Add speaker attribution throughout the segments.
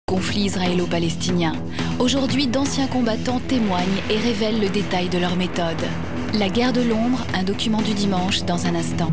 Speaker 1: Conflit israélo-palestinien. Aujourd'hui, d'anciens combattants témoignent et révèlent le détail de leur méthode. La guerre de l'ombre, un document du dimanche dans un instant.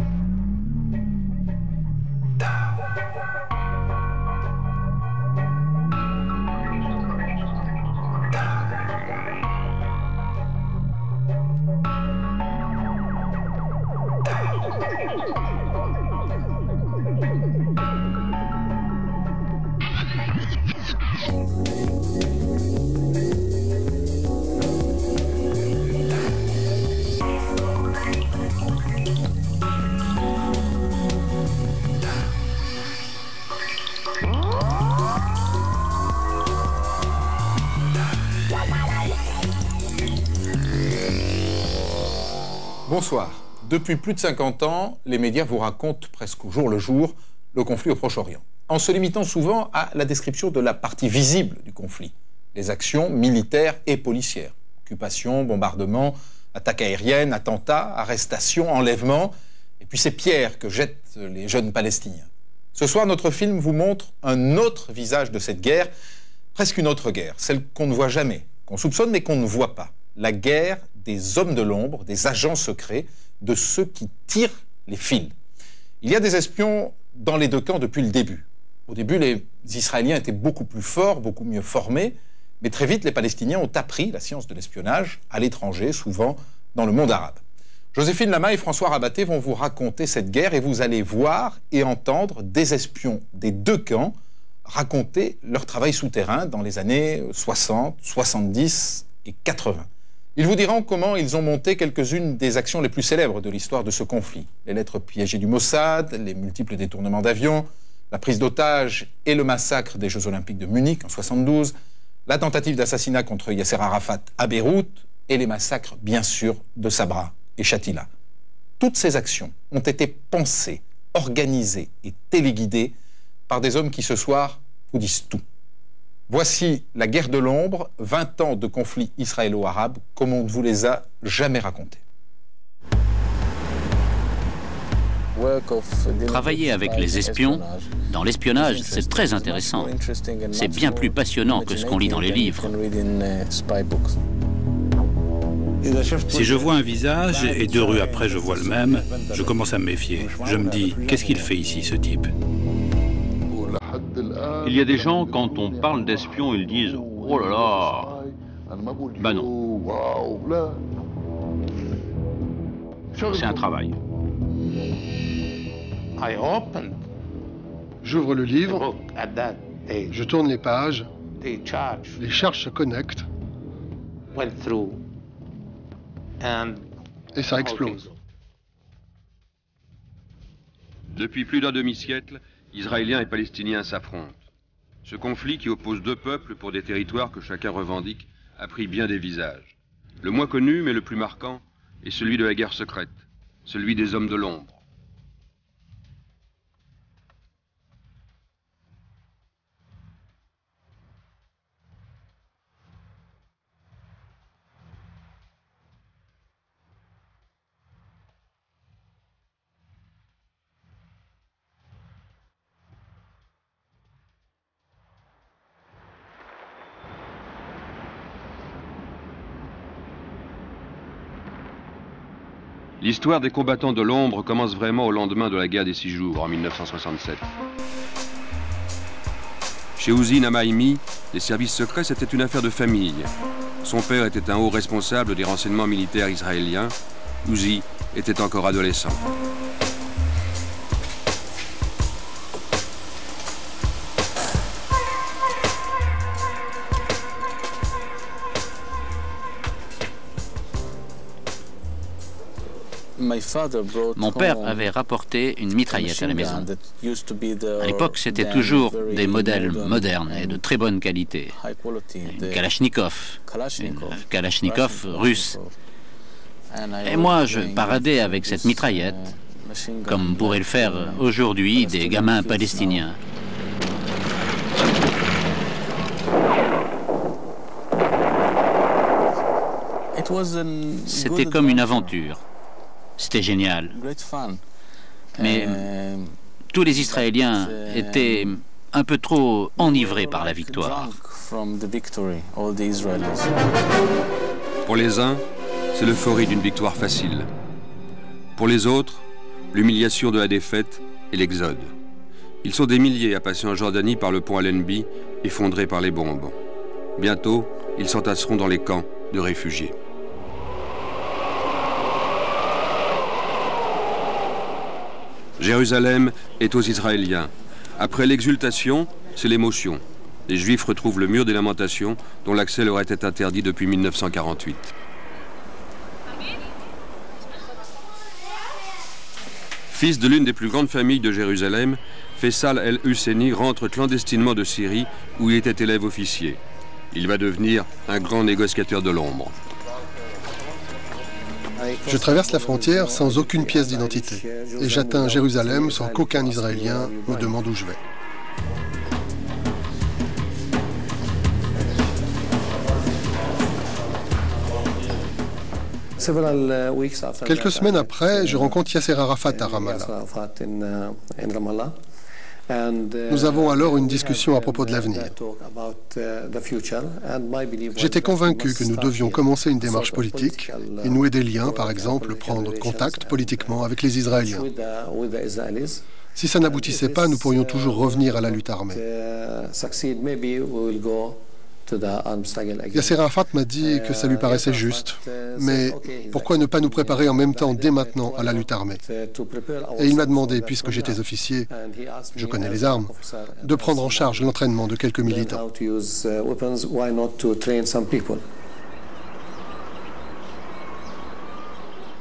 Speaker 2: Bonsoir. Depuis plus de 50 ans, les médias vous racontent presque au jour le jour le conflit au Proche-Orient, en se limitant souvent à la description de la partie visible du conflit, les actions militaires et policières, occupations, bombardements, attaques aériennes, attentats, arrestations, enlèvements, et puis ces pierres que jettent les jeunes Palestiniens. Ce soir, notre film vous montre un autre visage de cette guerre, presque une autre guerre, celle qu'on ne voit jamais, qu'on soupçonne mais qu'on ne voit pas. La guerre des hommes de l'ombre, des agents secrets, de ceux qui tirent les fils. Il y a des espions dans les deux camps depuis le début. Au début, les Israéliens étaient beaucoup plus forts, beaucoup mieux formés, mais très vite, les Palestiniens ont appris la science de l'espionnage à l'étranger, souvent dans le monde arabe. Joséphine Lama et François Rabaté vont vous raconter cette guerre et vous allez voir et entendre des espions des deux camps raconter leur travail souterrain dans les années 60, 70 et 80. Ils vous diront comment ils ont monté quelques-unes des actions les plus célèbres de l'histoire de ce conflit. Les lettres piégées du Mossad, les multiples détournements d'avions, la prise d'otages et le massacre des Jeux Olympiques de Munich en 72, la tentative d'assassinat contre Yasser Arafat à Beyrouth et les massacres, bien sûr, de Sabra et Shatila. Toutes ces actions ont été pensées, organisées et téléguidées par des hommes qui, ce soir, vous disent tout. Voici la guerre de l'ombre, 20 ans de conflit israélo-arabe, comme on ne vous les a jamais racontés.
Speaker 3: Travailler avec les espions, dans l'espionnage, c'est très intéressant. C'est bien plus passionnant que ce qu'on lit dans les livres.
Speaker 4: Si je vois un visage et 2 rues après je vois le même, je commence à me méfier. Je me dis, qu'est-ce qu'il fait ici, ce type ?
Speaker 5: Il y a des gens, quand on parle d'espions, ils disent « Oh là là !» Ben non. C'est un travail.
Speaker 6: J'ouvre le livre, je tourne les pages, les charges se connectent et ça explose.
Speaker 7: Depuis plus d'un demi-siècle, Israéliens et Palestiniens s'affrontent. Ce conflit qui oppose 2 peuples pour des territoires que chacun revendique a pris bien des visages. Le moins connu, mais le plus marquant, est celui de la guerre secrète, celui des hommes de l'ombre. L'histoire des combattants de l'ombre commence vraiment au lendemain de la guerre des 6 jours, en 1967. Chez Uzi Namaimi, les services secrets, c'était une affaire de famille. Son père était un haut responsable des renseignements militaires israéliens. Uzi était encore adolescent.
Speaker 3: Mon père avait rapporté une mitraillette à la maison. À l'époque, c'était toujours des modèles modernes et de très bonne qualité. Une Kalachnikov russe. Et moi, je paradais avec cette mitraillette, comme pourraient le faire aujourd'hui des gamins palestiniens. C'était comme une aventure. C'était génial. Mais tous les Israéliens étaient un peu trop enivrés par la victoire.
Speaker 7: Pour les uns, c'est l'euphorie d'une victoire facile. Pour les autres, l'humiliation de la défaite et l'exode. Ils sont des milliers à passer en Jordanie par le pont Allenby, effondré par les bombes. Bientôt, ils s'entasseront dans les camps de réfugiés. Jérusalem est aux Israéliens. Après l'exultation, c'est l'émotion. Les Juifs retrouvent le mur des lamentations, dont l'accès leur était interdit depuis 1948. Fils de l'une des plus grandes familles de Jérusalem, Faisal El-Husseini rentre clandestinement de Syrie, où il était élève officier. Il va devenir un grand négociateur de l'ombre.
Speaker 6: Je traverse la frontière sans aucune pièce d'identité et j'atteins Jérusalem sans qu'aucun Israélien me demande où je vais. Quelques semaines après, je rencontre Yasser Arafat à Ramallah. Nous avons alors une discussion à propos de l'avenir. J'étais convaincu que nous devions commencer une démarche politique et nouer des liens, par exemple prendre contact politiquement avec les Israéliens. Si ça n'aboutissait pas, nous pourrions toujours revenir à la lutte armée. Yasser Arafat m'a dit que ça lui paraissait juste, mais pourquoi ne pas nous préparer en même temps, dès maintenant, à la lutte armée? Et il m'a demandé, puisque j'étais officier, je connais les armes, de prendre en charge l'entraînement de quelques militants.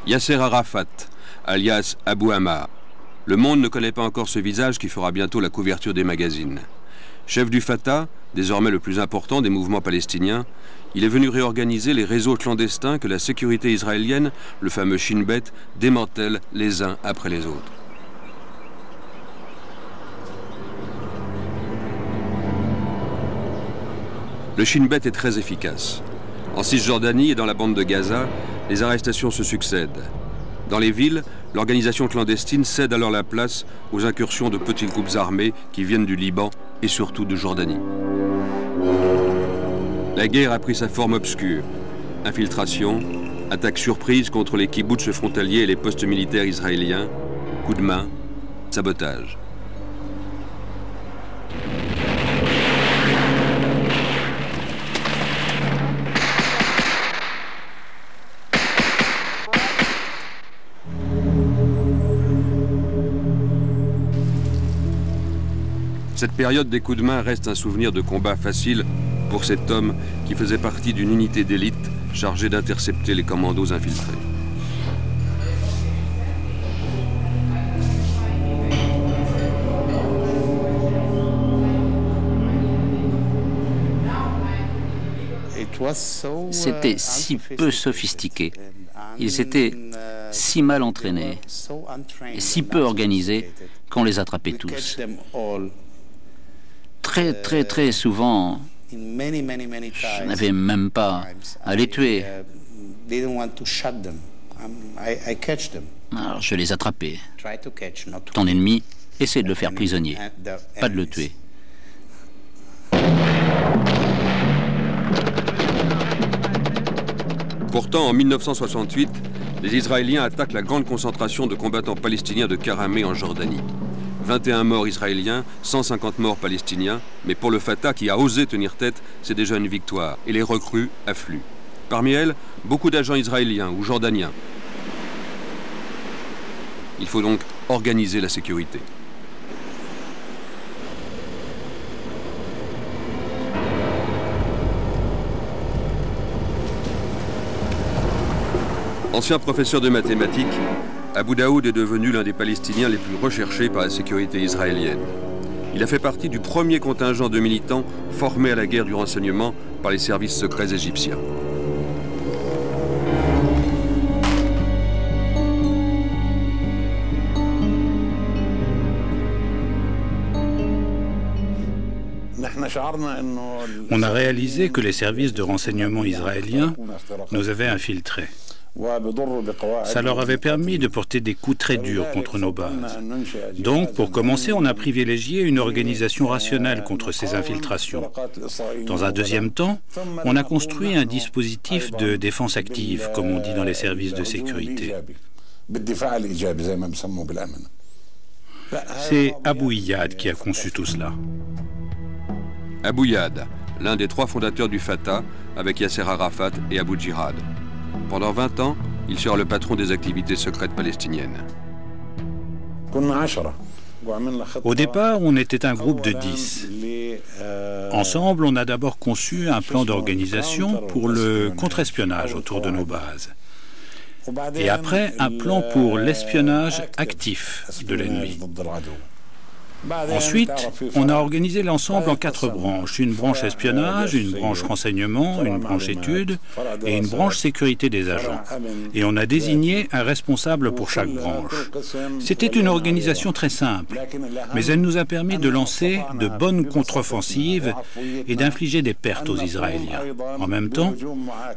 Speaker 7: Yasser Arafat, alias Abu Ammar. Le monde ne connaît pas encore ce visage qui fera bientôt la couverture des magazines. Chef du Fatah, désormais le plus important des mouvements palestiniens, il est venu réorganiser les réseaux clandestins que la sécurité israélienne, le fameux Shin Bet, démantèle les uns après les autres. Le Shin Bet est très efficace. En Cisjordanie et dans la bande de Gaza, les arrestations se succèdent. Dans les villes, l'organisation clandestine cède alors la place aux incursions de petits groupes armés qui viennent du Liban et surtout de Jordanie. La guerre a pris sa forme obscure. Infiltration, attaques surprises contre les kibboutz frontaliers et les postes militaires israéliens, coups de main, sabotage. Cette période des coups de main reste un souvenir de combat facile pour cet homme qui faisait partie d'une unité d'élite chargée d'intercepter les commandos infiltrés.
Speaker 3: C'était si peu sophistiqué. Ils étaient si mal entraînés et si peu organisés qu'on les attrapait tous. Très souvent, je n'avais même pas à les tuer. Alors je les attrapais. Ton ennemi, essaie de le faire prisonnier, pas de le tuer.
Speaker 7: Pourtant, en 1968, les Israéliens attaquent la grande concentration de combattants palestiniens de Karameh en Jordanie. 21 morts israéliens, 150 morts palestiniens, mais pour le Fatah qui a osé tenir tête, c'est déjà une victoire, et les recrues affluent. Parmi elles, beaucoup d'agents israéliens ou jordaniens. Il faut donc organiser la sécurité. Ancien professeur de mathématiques, Abu Daoud est devenu l'un des Palestiniens les plus recherchés par la sécurité israélienne. Il a fait partie du premier contingent de militants formés à la guerre du renseignement par les services secrets égyptiens.
Speaker 4: On a réalisé que les services de renseignement israéliens nous avaient infiltrés. Ça leur avait permis de porter des coups très durs contre nos bases. Donc, pour commencer, on a privilégié une organisation rationnelle contre ces infiltrations. Dans un deuxième temps, on a construit un dispositif de défense active, comme on dit dans les services de sécurité. C'est Abou Iyad qui a conçu tout cela.
Speaker 7: Abou Iyad, l'un des 3 fondateurs du Fatah, avec Yasser Arafat et Abu Jihad. Pendant 20 ans, il sera le patron des activités secrètes palestiniennes.
Speaker 4: Au départ, on était un groupe de 10. Ensemble, on a d'abord conçu un plan d'organisation pour le contre-espionnage autour de nos bases. Et après, un plan pour l'espionnage actif de l'ennemi. Ensuite, on a organisé l'ensemble en 4 branches. Une branche espionnage, une branche renseignement, une branche études et une branche sécurité des agents. Et on a désigné un responsable pour chaque branche. C'était une organisation très simple, mais elle nous a permis de lancer de bonnes contre-offensives et d'infliger des pertes aux Israéliens. En même temps,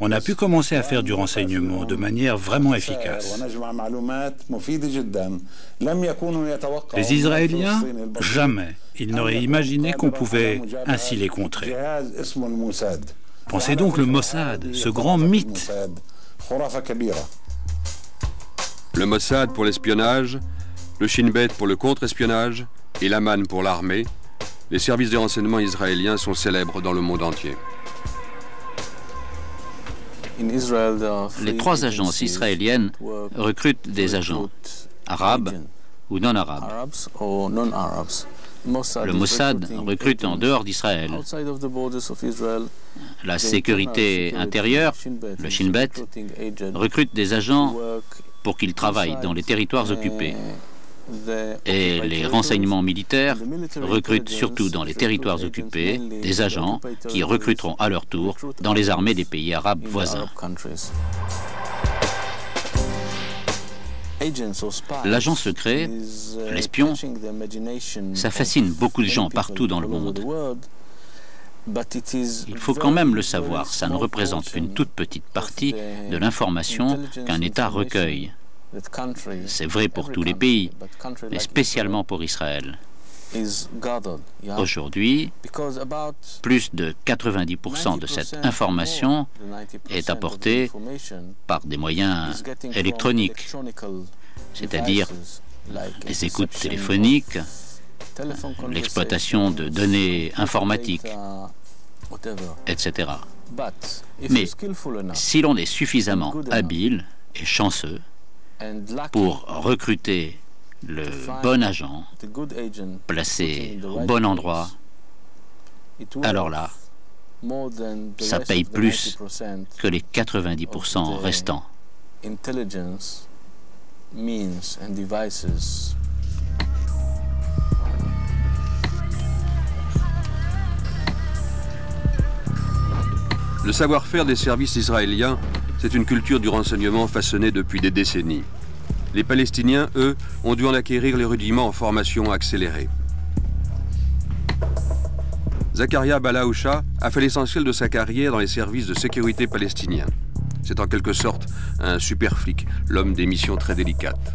Speaker 4: on a pu commencer à faire du renseignement de manière vraiment efficace. Les Israéliens, jamais, ils n'auraient imaginé qu'on pouvait ainsi les contrer. Pensez donc le Mossad, ce grand mythe.
Speaker 7: Le Mossad pour l'espionnage, le Shin Bet pour le contre-espionnage et l'Aman pour l'armée, les services de renseignement israéliens sont célèbres dans le monde entier.
Speaker 3: Les 3 agences israéliennes recrutent des agents arabes ou non arabes. Le Mossad recrute en dehors d'Israël. La sécurité intérieure, le Shin Bet, recrute des agents pour qu'ils travaillent dans les territoires occupés. Et les renseignements militaires recrutent surtout dans les territoires occupés des agents qui recruteront à leur tour dans les armées des pays arabes voisins. L'agent secret, l'espion, ça fascine beaucoup de gens partout dans le monde. Il faut quand même le savoir, ça ne représente qu'une toute petite partie de l'information qu'un État recueille. C'est vrai pour tous les pays, mais spécialement pour Israël. Aujourd'hui, plus de 90% de cette information est apportée par des moyens électroniques, c'est-à-dire les écoutes téléphoniques, l'exploitation de données informatiques, etc. Mais si l'on est suffisamment habile et chanceux pour recruter le bon agent, placé au bon endroit, alors là, ça paye plus que les 90% restants.
Speaker 7: Le savoir-faire des services israéliens, c'est une culture du renseignement façonnée depuis des décennies. Les Palestiniens, eux, ont dû en acquérir les rudiments en formation accélérée. Zakaria Balaoucha a fait l'essentiel de sa carrière dans les services de sécurité palestiniens. C'est en quelque sorte un super flic, l'homme des missions très délicates.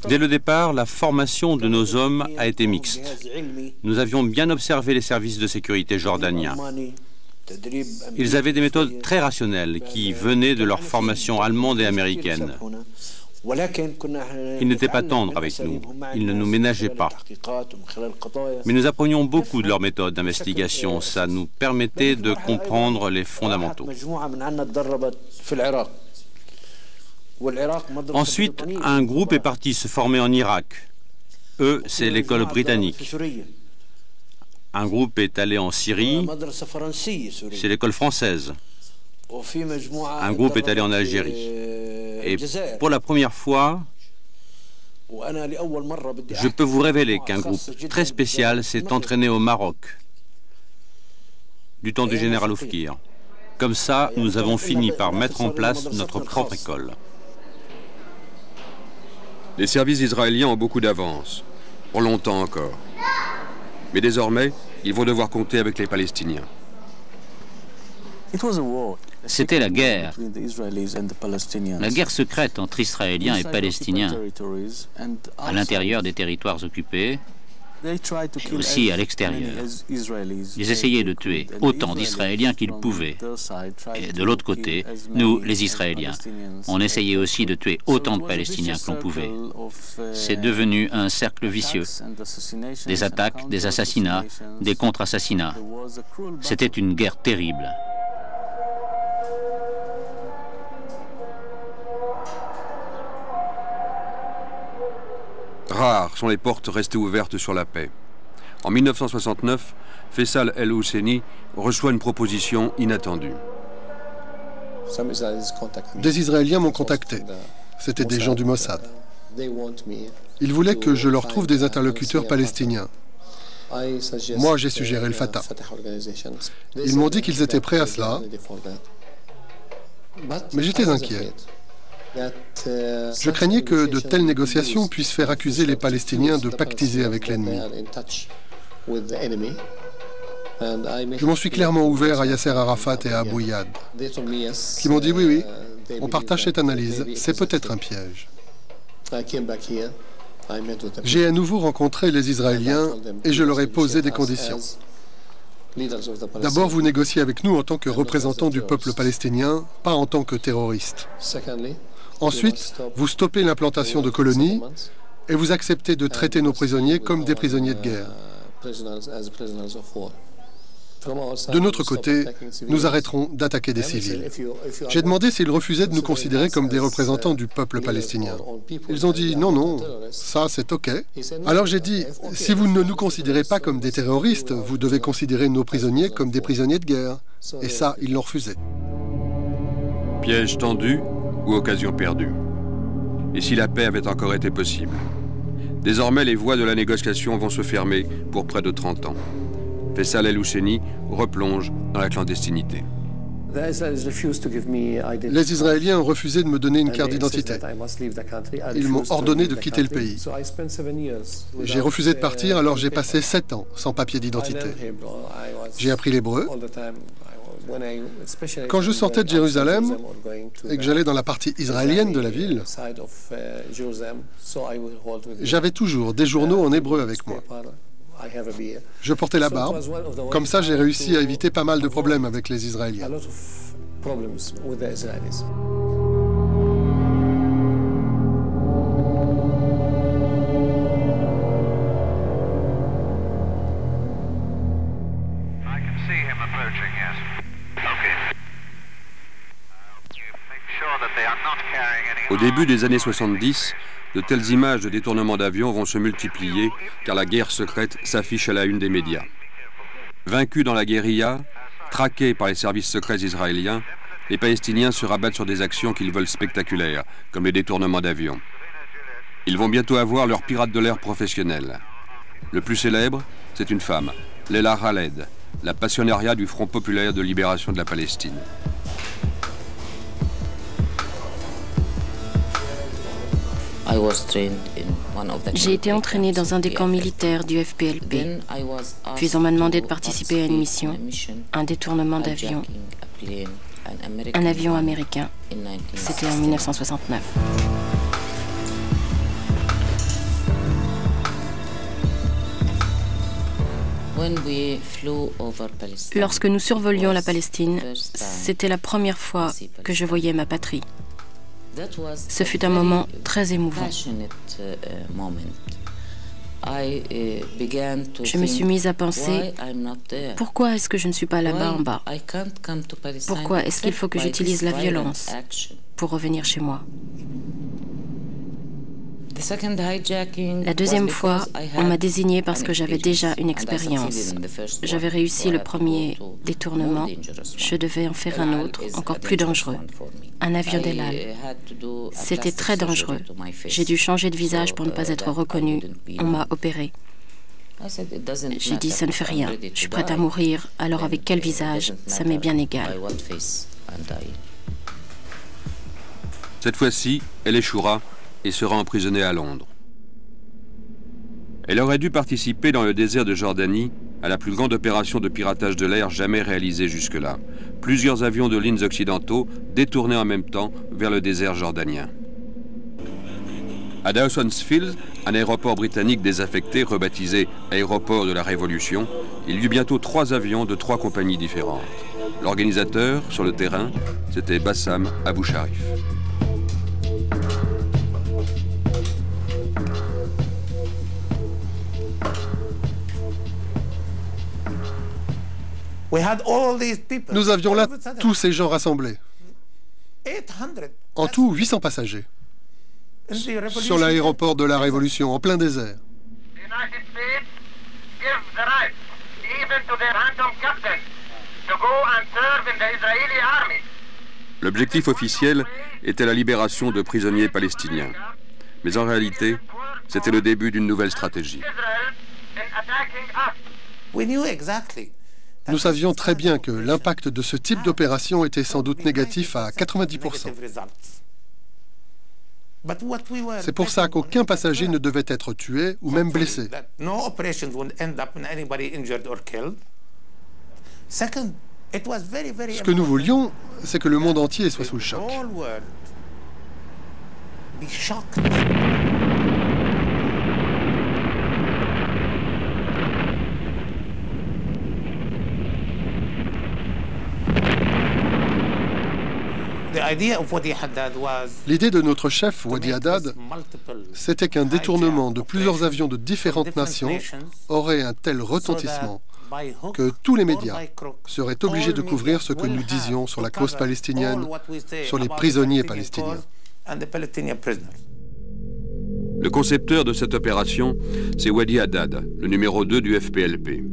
Speaker 8: Dès le départ, la formation de nos hommes a été mixte. Nous avions bien observé les services de sécurité jordaniens. Ils avaient des méthodes très rationnelles qui venaient de leur formation allemande et américaine. Ils n'étaient pas tendres avec nous, ils ne nous ménageaient pas. Mais nous apprenions beaucoup de leurs méthodes d'investigation, ça nous permettait de comprendre les fondamentaux. Ensuite, un groupe est parti se former en Irak. Eux, c'est l'école britannique. Un groupe est allé en Syrie, c'est l'école française. Un groupe est allé en Algérie. Et pour la première fois, je peux vous révéler qu'un groupe très spécial s'est entraîné au Maroc, du temps du général Oufkir. Comme ça, nous avons fini par mettre en place notre propre école.
Speaker 7: Les services israéliens ont beaucoup d'avance. pour longtemps encore. Mais désormais, ils vont devoir compter avec les Palestiniens.
Speaker 3: C'était la guerre secrète entre Israéliens et Palestiniens, à l'intérieur des territoires occupés et aussi à l'extérieur. Ils essayaient de tuer autant d'Israéliens qu'ils pouvaient. Et de l'autre côté, nous, les Israéliens, on essayait aussi de tuer autant de Palestiniens que l'on pouvait. C'est devenu un cercle vicieux. Des attaques, des assassinats, des contre-assassinats. C'était une guerre terrible.
Speaker 7: Rares sont les portes restées ouvertes sur la paix. En 1969, Faisal El-Husseini reçoit une proposition inattendue.
Speaker 6: Des Israéliens m'ont contacté. C'étaient des gens du Mossad. Ils voulaient que je leur trouve des interlocuteurs palestiniens. Moi, j'ai suggéré le Fatah. Ils m'ont dit qu'ils étaient prêts à cela, mais j'étais inquiet. Je craignais que de telles négociations puissent faire accuser les Palestiniens de pactiser avec l'ennemi. Je m'en suis clairement ouvert à Yasser Arafat et à Abou Iyad, qui m'ont dit oui, on partage cette analyse, c'est peut-être un piège. J'ai à nouveau rencontré les Israéliens et je leur ai posé des conditions. D'abord, vous négociez avec nous en tant que représentants du peuple palestinien, pas en tant que terroristes. Ensuite, vous stoppez l'implantation de colonies et vous acceptez de traiter nos prisonniers comme des prisonniers de guerre. De notre côté, nous arrêterons d'attaquer des civils. J'ai demandé s'ils refusaient de nous considérer comme des représentants du peuple palestinien. Ils ont dit non, non, ça c'est OK. Alors j'ai dit, si vous ne nous considérez pas comme des terroristes, vous devez considérer nos prisonniers comme des prisonniers de guerre. Et ça, ils l'ont refusé.
Speaker 7: Piège tendu ou occasion perdue. Et si la paix avait encore été possible? Désormais, les voies de la négociation vont se fermer pour près de 30 ans. Faisal El-Husseini replonge dans la clandestinité.
Speaker 6: Les Israéliens ont refusé de me donner une carte d'identité. Ils m'ont ordonné de quitter le pays. J'ai refusé de partir, alors j'ai passé 7 ans sans papier d'identité. J'ai appris l'hébreu. Quand je sortais de Jérusalem et que j'allais dans la partie israélienne de la ville, j'avais toujours des journaux en hébreu avec moi. Je portais la barbe. Comme ça, j'ai réussi à éviter pas mal de problèmes avec les Israéliens.
Speaker 7: Au début des années 70, de telles images de détournement d'avions vont se multiplier car la guerre secrète s'affiche à la une des médias. Vaincus dans la guérilla, traqués par les services secrets israéliens, les Palestiniens se rabattent sur des actions qu'ils veulent spectaculaires, comme les détournements d'avions. Ils vont bientôt avoir leur pirate de l'air professionnel. Le plus célèbre, c'est une femme, Leila Khaled, la passionnariat du Front populaire de libération de la Palestine.
Speaker 9: J'ai été entraînée dans un des camps militaires du FPLP. Puis on m'a demandé de participer à une mission, un détournement d'avion, un avion américain. C'était en 1969. Lorsque nous survolions la Palestine, c'était la première fois que je voyais ma patrie. Ce fut un moment très émouvant. Je me suis mise à penser, pourquoi est-ce que je ne suis pas là-bas en bas? Pourquoi est-ce qu'il faut que j'utilise la violence pour revenir chez moi? La deuxième fois, on m'a désignée parce que j'avais déjà une expérience. J'avais réussi le premier détournement. Je devais en faire un autre, encore plus dangereux. Un avion d'El Al. C'était très dangereux. J'ai dû changer de visage pour ne pas être reconnue. On m'a opéré. J'ai dit, ça ne fait rien. Je suis prête à mourir. Alors avec quel visage? Ça m'est bien égal.
Speaker 7: Cette fois-ci, elle échouera et sera emprisonnée à Londres. Elle aurait dû participer dans le désert de Jordanie à la plus grande opération de piratage de l'air jamais réalisée jusque-là. Plusieurs avions de lignes occidentaux détournaient en même temps vers le désert jordanien. À Dawson's Field, un aéroport britannique désaffecté rebaptisé Aéroport de la Révolution, il y eut bientôt 3 avions de 3 compagnies différentes. L'organisateur, sur le terrain, c'était Bassam Abou Sharif.
Speaker 6: Nous avions là tous ces gens rassemblés. En tout, 800 passagers. Sur l'aéroport de la Révolution, en plein désert.
Speaker 7: L'objectif officiel était la libération de prisonniers palestiniens. Mais en réalité, c'était le début d'une nouvelle stratégie.
Speaker 6: Nous savions très bien que l'impact de ce type d'opération était sans doute négatif à 90%. C'est pour ça qu'aucun passager ne devait être tué ou même blessé. Ce que nous voulions, c'est que le monde entier soit sous le choc. L'idée de notre chef, Wadi Haddad, c'était qu'un détournement de plusieurs avions de différentes nations aurait un tel retentissement que tous les médias seraient obligés de couvrir ce que nous disions sur la cause palestinienne, sur les prisonniers palestiniens.
Speaker 7: Le concepteur de cette opération, c'est Wadi Haddad, le numéro 2 du FPLP.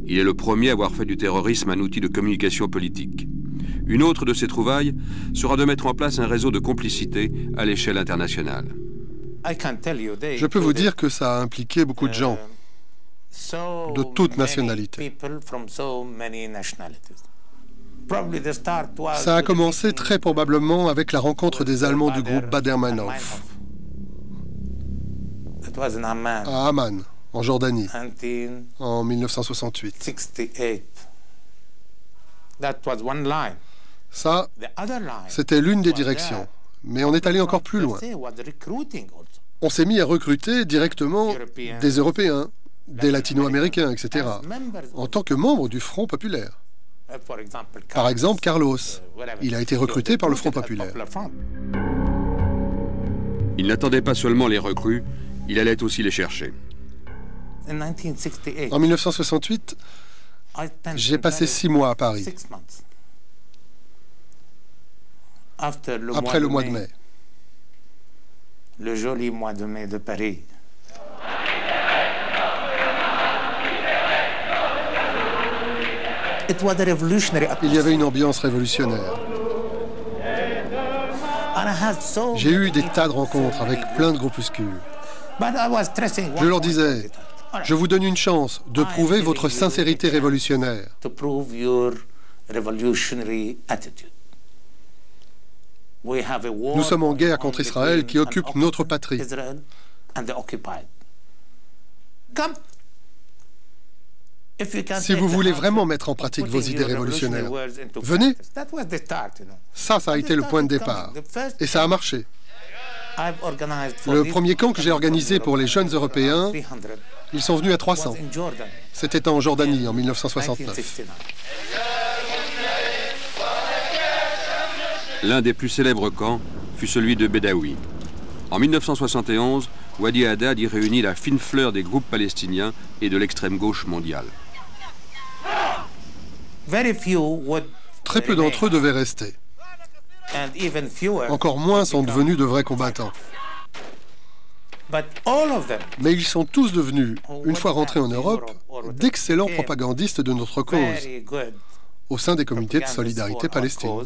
Speaker 7: Il est le premier à avoir fait du terrorisme un outil de communication politique. Une autre de ses trouvailles sera de mettre en place un réseau de complicité à l'échelle internationale.
Speaker 6: Je peux vous dire que ça a impliqué beaucoup de gens, de toutes nationalités. Ça a commencé très probablement avec la rencontre des Allemands du groupe Baader-Meinhof à Amman, en Jordanie, en 1968. Ça, c'était l'une des directions. Mais on est allé encore plus loin. On s'est mis à recruter directement des Européens, des Latino-Américains, etc., en tant que membres du Front populaire. Par exemple, Carlos. Il a été recruté par le Front populaire.
Speaker 7: Il n'attendait pas seulement les recrues, il allait aussi les chercher.
Speaker 6: En 1968, j'ai passé 6 mois à Paris. Après le mois de mai.
Speaker 10: Le joli mois de mai de Paris.
Speaker 6: Il y avait une ambiance révolutionnaire. J'ai eu des tas de rencontres avec plein de groupuscules. Je leur disais, je vous donne une chance de prouver votre sincérité révolutionnaire. Nous sommes en guerre contre Israël qui occupe notre patrie. Si vous voulez vraiment mettre en pratique vos idées révolutionnaires, venez. Ça a été le point de départ. Et ça a marché. Le premier camp que j'ai organisé pour les jeunes Européens, ils sont venus à 300. C'était en Jordanie en 1969.
Speaker 7: L'un des plus célèbres camps fut celui de Bedaoui. En 1971, Wadi Haddad y réunit la fine fleur des groupes palestiniens et de l'extrême gauche mondiale.
Speaker 6: Très peu d'entre eux devaient rester. Encore moins sont devenus de vrais combattants. Mais ils sont tous devenus, une fois rentrés en Europe, d'excellents propagandistes de notre cause, au sein des comités de solidarité palestine.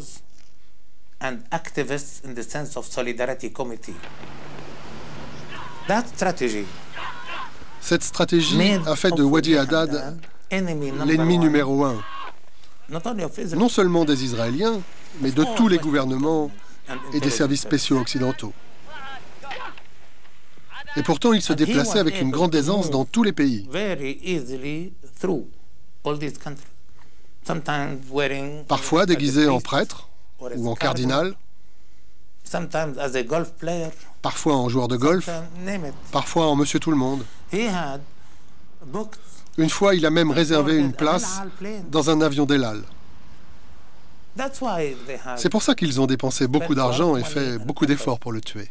Speaker 6: Cette stratégie a fait de Wadi Haddad l'ennemi numéro 1, non seulement des Israéliens, mais de tous les gouvernements et des services spéciaux occidentaux. Et pourtant, il se déplaçait avec une grande aisance dans tous les pays. Parfois déguisé en prêtre ou en cardinal, parfois en joueur de golf, parfois en monsieur tout-le-monde. Une fois, il a même réservé une place dans un avion d'El Al. C'est pour ça qu'ils ont dépensé beaucoup d'argent et fait beaucoup d'efforts pour le tuer.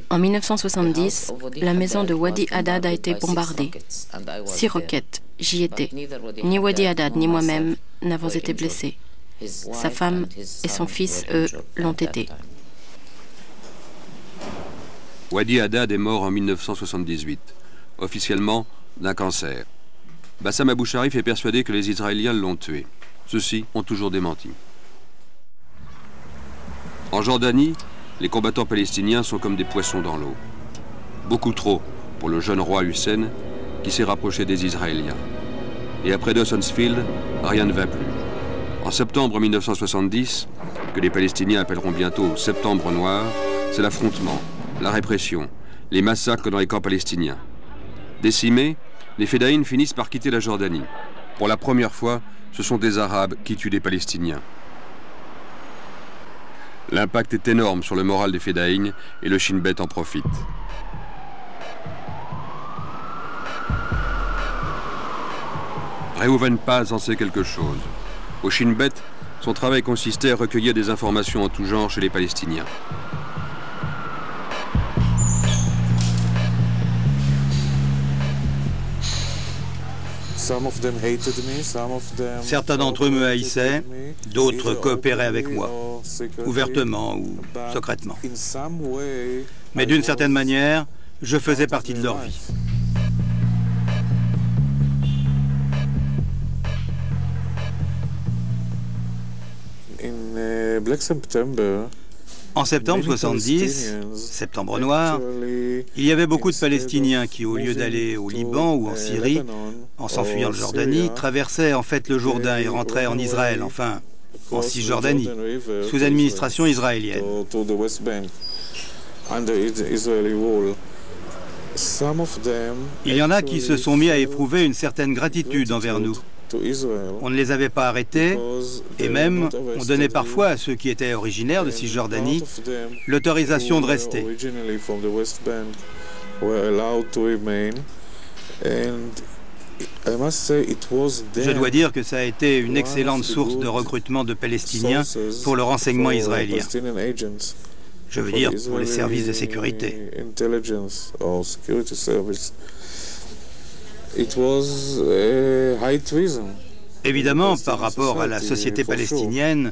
Speaker 9: En 1970, la maison de Wadi Haddad a été bombardée. 6 roquettes, j'y étais. Ni Wadi Haddad ni moi-même n'avons été blessés. Sa femme et son fils, eux, l'ont été.
Speaker 7: Wadi Haddad est mort en 1978, officiellement d'un cancer. Bassam Abou Sharif est persuadé que les Israéliens l'ont tué. Ceux-ci ont toujours démenti. En Jordanie, les combattants palestiniens sont comme des poissons dans l'eau. Beaucoup trop pour le jeune roi Hussein qui s'est rapproché des Israéliens. Et après Dawson's Field, rien ne va plus. En septembre 1970, que les Palestiniens appelleront bientôt Septembre Noir, c'est l'affrontement, la répression, les massacres dans les camps palestiniens. Décimés, les Fédayines finissent par quitter la Jordanie. Pour la première fois, ce sont des Arabes qui tuent des Palestiniens. L'impact est énorme sur le moral des Fédayines et le Shin Bet en profite. Reuven Paz en sait quelque chose. Au Shin Bet, son travail consistait à recueillir des informations en tout genre chez les Palestiniens.
Speaker 11: Certains d'entre eux me haïssaient, d'autres coopéraient avec moi, ouvertement ou secrètement. Mais d'une certaine manière, je faisais partie de leur vie. En septembre 70, Septembre Noir, il y avait beaucoup de Palestiniens qui, au lieu d'aller au Liban ou en Syrie, en s'enfuyant de Jordanie, traversaient en fait le Jourdain et rentraient en Israël, enfin en Cisjordanie, sous administration israélienne. Il y en a qui se sont mis à éprouver une certaine gratitude envers nous. On ne les avait pas arrêtés et même on donnait parfois à ceux qui étaient originaires de Cisjordanie l'autorisation de rester. Je dois dire que ça a été une excellente source de recrutement de Palestiniens pour le renseignement israélien. Je veux dire pour les services de sécurité. Évidemment, par rapport à la société palestinienne,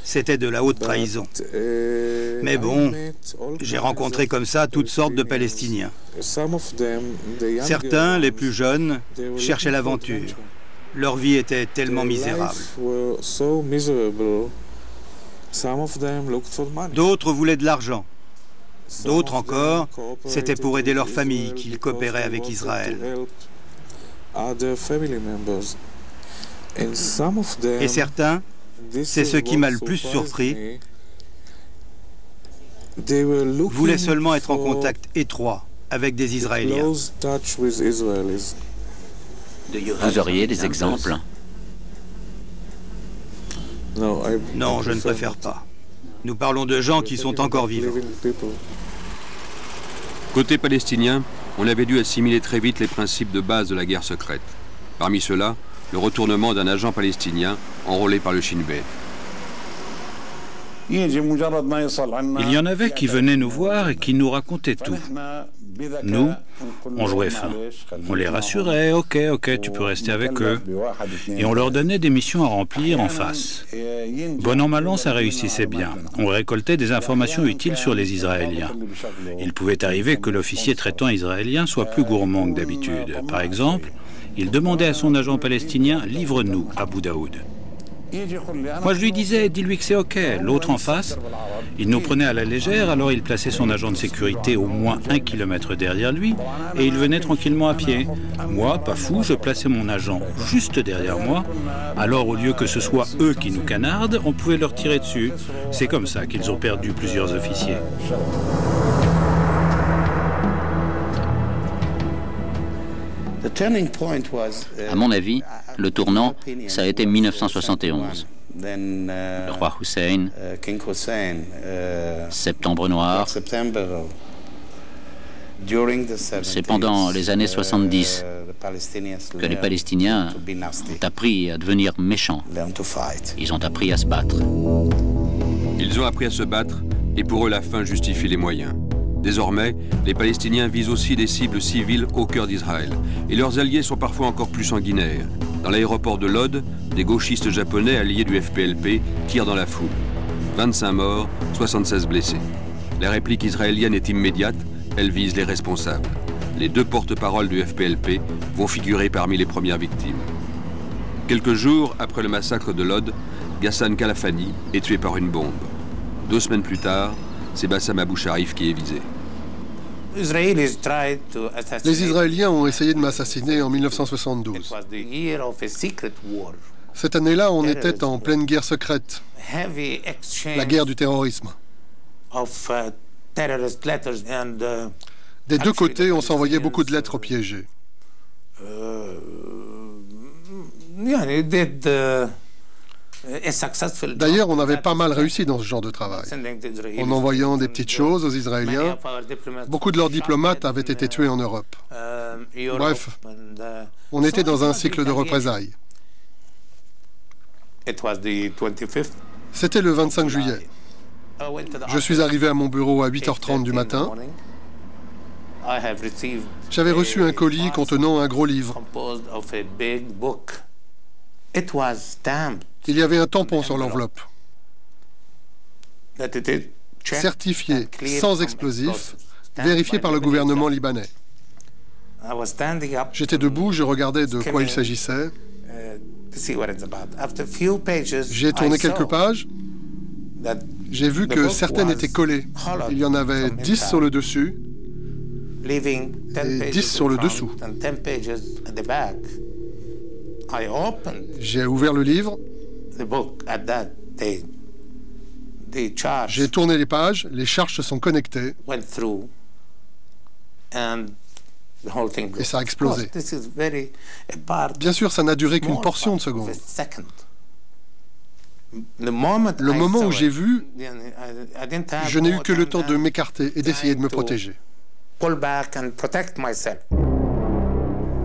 Speaker 11: c'était de la haute trahison. Mais bon, j'ai rencontré comme ça toutes sortes de Palestiniens. Certains, les plus jeunes, cherchaient l'aventure. Leur vie était tellement misérable. D'autres voulaient de l'argent. D'autres encore, c'était pour aider leur famille qu'ils coopéraient avec Israël. Et certains, c'est ce qui m'a le plus surpris, voulaient seulement être en contact étroit avec des Israéliens.
Speaker 3: Vous auriez des exemples?
Speaker 11: Non, je ne préfère pas. Nous parlons de gens qui sont encore vivants.
Speaker 7: Côté palestinien, on avait dû assimiler très vite les principes de base de la guerre secrète. Parmi ceux-là, le retournement d'un agent palestinien enrôlé par le Shin Bet.
Speaker 4: Il y en avait qui venaient nous voir et qui nous racontaient tout. Nous, on jouait fin. On les rassurait, ok, tu peux rester avec eux. Et on leur donnait des missions à remplir en face. Bon an, mal an, ça réussissait bien. On récoltait des informations utiles sur les Israéliens. Il pouvait arriver que l'officier traitant israélien soit plus gourmand que d'habitude. Par exemple, il demandait à son agent palestinien « Livre-nous, Abu Daoud ». Moi, je lui disais, dis-lui que c'est OK. L'autre en face, il nous prenait à la légère, alors il plaçait son agent de sécurité au moins 1 kilomètre derrière lui et il venait tranquillement à pied. Moi, pas fou, je plaçais mon agent juste derrière moi. Alors, au lieu que ce soit eux qui nous canardent, on pouvait leur tirer dessus. C'est comme ça qu'ils ont perdu plusieurs officiers.
Speaker 3: À mon avis, le tournant, ça a été 1971. Le roi Hussein, Septembre Noir. C'est pendant les années 70 que les Palestiniens ont appris à devenir méchants. Ils ont appris à se battre.
Speaker 7: Ils ont appris à se battre et pour eux la fin justifie les moyens. Désormais, les Palestiniens visent aussi des cibles civiles au cœur d'Israël. Et leurs alliés sont parfois encore plus sanguinaires. Dans l'aéroport de Lod, des gauchistes japonais alliés du FPLP tirent dans la foule. 25 morts, 76 blessés. La réplique israélienne est immédiate, elle vise les responsables. Les deux porte-paroles du FPLP vont figurer parmi les premières victimes. Quelques jours après le massacre de Lod, Ghassan Kalafani est tué par une bombe. 2 semaines plus tard, c'est Bassam Abou Sharif qui est visé.
Speaker 6: Les Israéliens ont essayé de m'assassiner en 1972. Cette année-là, on était en pleine guerre secrète, la guerre du terrorisme. Des deux côtés, on s'envoyait beaucoup de lettres piégées. D'ailleurs, on avait pas mal réussi dans ce genre de travail. En envoyant des petites choses aux Israéliens, beaucoup de leurs diplomates avaient été tués en Europe. Bref, on était dans un cycle de représailles. C'était le 25 juillet. Je suis arrivé à mon bureau à 8h30 du matin. J'avais reçu un colis contenant un gros livre. Il y avait un tampon sur l'enveloppe. Certifié sans explosifs, vérifié par le gouvernement libanais. J'étais debout, je regardais de quoi il s'agissait. J'ai tourné quelques pages. J'ai vu que certaines étaient collées. Il y en avait 10 sur le dessus et 10 sur le dessous. J'ai ouvert le livre. J'ai tourné les pages, les charges se sont connectées. Et ça a explosé. Bien sûr, ça n'a duré qu'une portion de seconde. Le moment où j'ai vu, je n'ai eu que le temps de m'écarter et d'essayer de me protéger.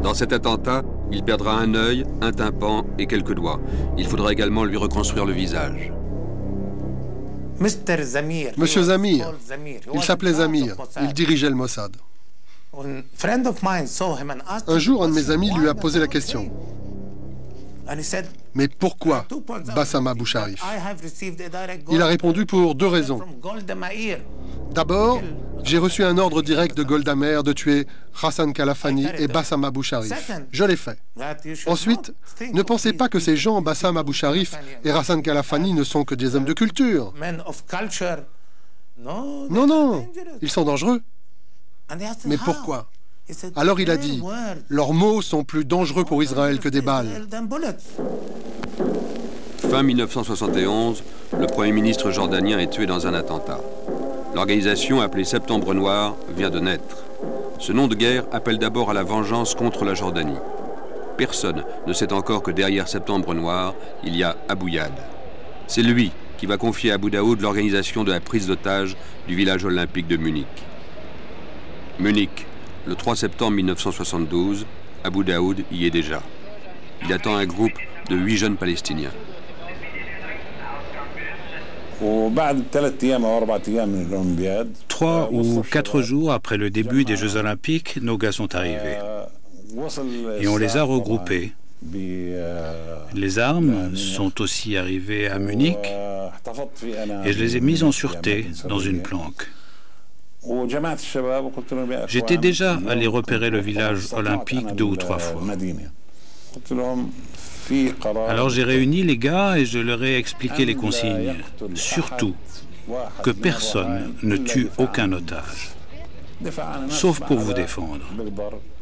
Speaker 7: Dans cet attentat, il perdra un œil, un tympan et quelques doigts. Il faudra également lui reconstruire le visage.
Speaker 6: Monsieur Zamir, il s'appelait Zamir, il dirigeait le Mossad. Un jour, un de mes amis lui a posé la question. Mais pourquoi Bassam Abou Sharif? Il a répondu pour 2 raisons. D'abord, j'ai reçu un ordre direct de Golda Meir de tuer Hassan Kalafani et Bassam Abou Sharif. Je l'ai fait. Ensuite, ne pensez pas que ces gens, Bassam Abou Sharif et Hassan Kalafani, ne sont que des hommes de culture. Non, non, ils sont dangereux. Mais pourquoi? Alors il a dit, leurs mots sont plus dangereux pour Israël que des balles.
Speaker 7: Fin 1971, le Premier ministre jordanien est tué dans un attentat. L'organisation appelée Septembre Noir vient de naître. Ce nom de guerre appelle d'abord à la vengeance contre la Jordanie. Personne ne sait encore que derrière Septembre Noir, il y a Abou Yad. C'est lui qui va confier à Abu Daoud l'organisation de la prise d'otage du village olympique de Munich. Munich, le 3 septembre 1972, Abu Daoud y est déjà. Il attend un groupe de 8 jeunes Palestiniens.
Speaker 4: 3 ou 4 jours après le début des Jeux Olympiques, nos gars sont arrivés. Et on les a regroupés. Les armes sont aussi arrivées à Munich et je les ai mises en sûreté dans une planque. J'étais déjà allé repérer le village olympique 2 ou 3 fois. Alors j'ai réuni les gars et je leur ai expliqué les consignes. Surtout que personne ne tue aucun otage, sauf pour vous défendre.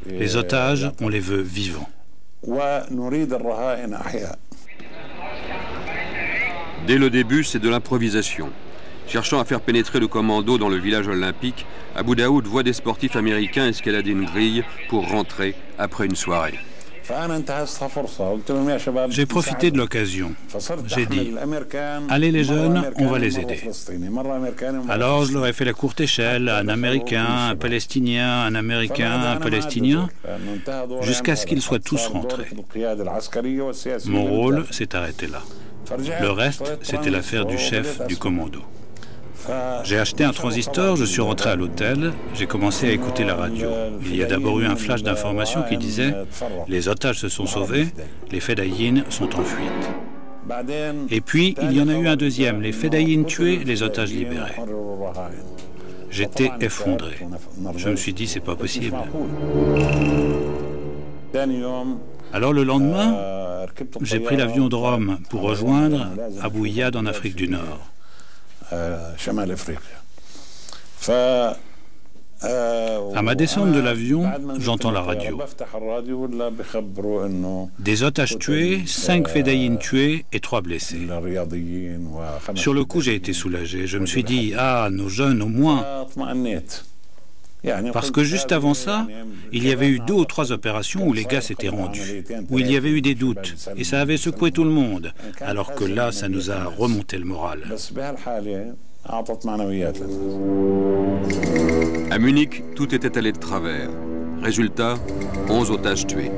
Speaker 4: Les otages, on les veut vivants.
Speaker 7: Dès le début, c'est de l'improvisation. Cherchant à faire pénétrer le commando dans le village olympique, Abu Daoud voit des sportifs américains escalader une grille pour rentrer après une soirée.
Speaker 4: J'ai profité de l'occasion. J'ai dit, allez les jeunes, on va les aider. Alors je leur ai fait la courte échelle, un Américain, un Palestinien, un Américain, un Palestinien, jusqu'à ce qu'ils soient tous rentrés. Mon rôle s'est arrêté là. Le reste, c'était l'affaire du chef du commando. J'ai acheté un transistor, je suis rentré à l'hôtel, j'ai commencé à écouter la radio. Il y a d'abord eu un flash d'information qui disait « Les otages se sont sauvés, les Fedayines sont en fuite ». Et puis, il y en a eu un deuxième, les Fedayines tués, les otages libérés. J'étais effondré. Je me suis dit « C'est pas possible ». Alors le lendemain, j'ai pris l'avion de Rome pour rejoindre Abu Iyad en Afrique du Nord. À ma descente de l'avion, j'entends la radio. Des otages tués, 5 Fedayines tués et 3 blessés. Sur le coup, j'ai été soulagé. Je me suis dit, ah, nos jeunes au moins. Parce que juste avant ça, il y avait eu 2 ou 3 opérations où les gars s'étaient rendus, où il y avait eu des doutes, et ça avait secoué tout le monde, alors que là, ça nous a remonté le moral.
Speaker 7: À Munich, tout était allé de travers. Résultat, 11 otages tués.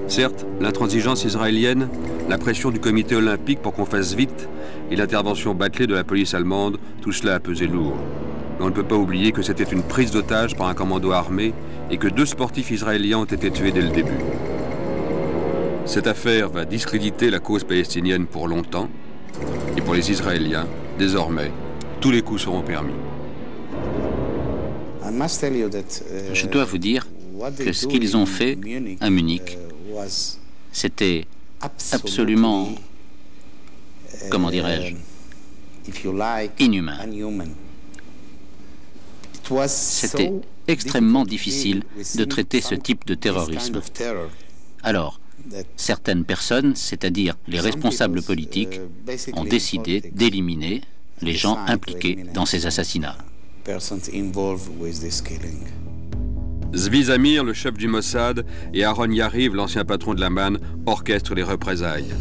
Speaker 7: Certes, l'intransigeance israélienne, la pression du comité olympique pour qu'on fasse vite, et l'intervention bâclée de la police allemande, tout cela a pesé lourd. Mais on ne peut pas oublier que c'était une prise d'otage par un commando armé et que 2 sportifs israéliens ont été tués dès le début. Cette affaire va discréditer la cause palestinienne pour longtemps, et pour les Israéliens, désormais, tous les coups seront permis.
Speaker 3: Je dois vous dire que ce qu'ils ont fait à Munich, c'était absolument, comment dirais-je, inhumain. C'était extrêmement difficile de traiter ce type de terrorisme. Alors, certaines personnes, c'est-à-dire les responsables politiques, ont décidé d'éliminer les gens impliqués dans ces assassinats.
Speaker 7: Zvi Zamir, le chef du Mossad, et Aaron Yariv, l'ancien patron de l'Aman, orchestrent les représailles.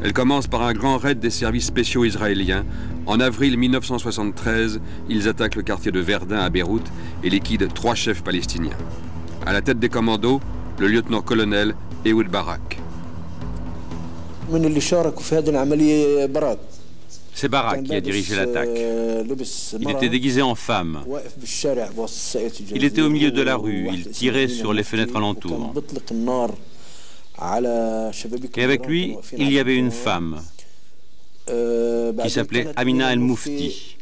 Speaker 7: Elle commence par un grand raid des services spéciaux israéliens. En avril 1973, ils attaquent le quartier de Verdun à Beyrouth et liquident 3 chefs palestiniens. À la tête des commandos, le lieutenant-colonel Ehud Barak.
Speaker 8: C'est Barak qui a dirigé l'attaque. Il était déguisé en femme. Il était au milieu de la rue. Il tirait sur les fenêtres alentours. Et avec lui, il y avait une femme qui s'appelait Amina El-Moufti.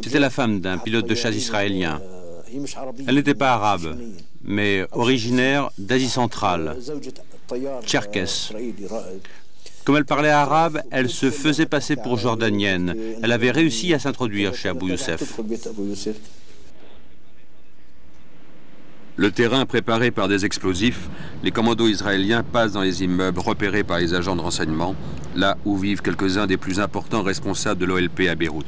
Speaker 8: C'était la femme d'un pilote de chasse israélien. Elle n'était pas arabe, mais originaire d'Asie centrale, tcherkesse. Comme elle parlait arabe, elle se faisait passer pour jordanienne. Elle avait réussi à s'introduire chez Abou Youssef.
Speaker 7: Le terrain préparé par des explosifs, les commandos israéliens passent dans les immeubles repérés par les agents de renseignement, là où vivent quelques-uns des plus importants responsables de l'OLP à Beyrouth.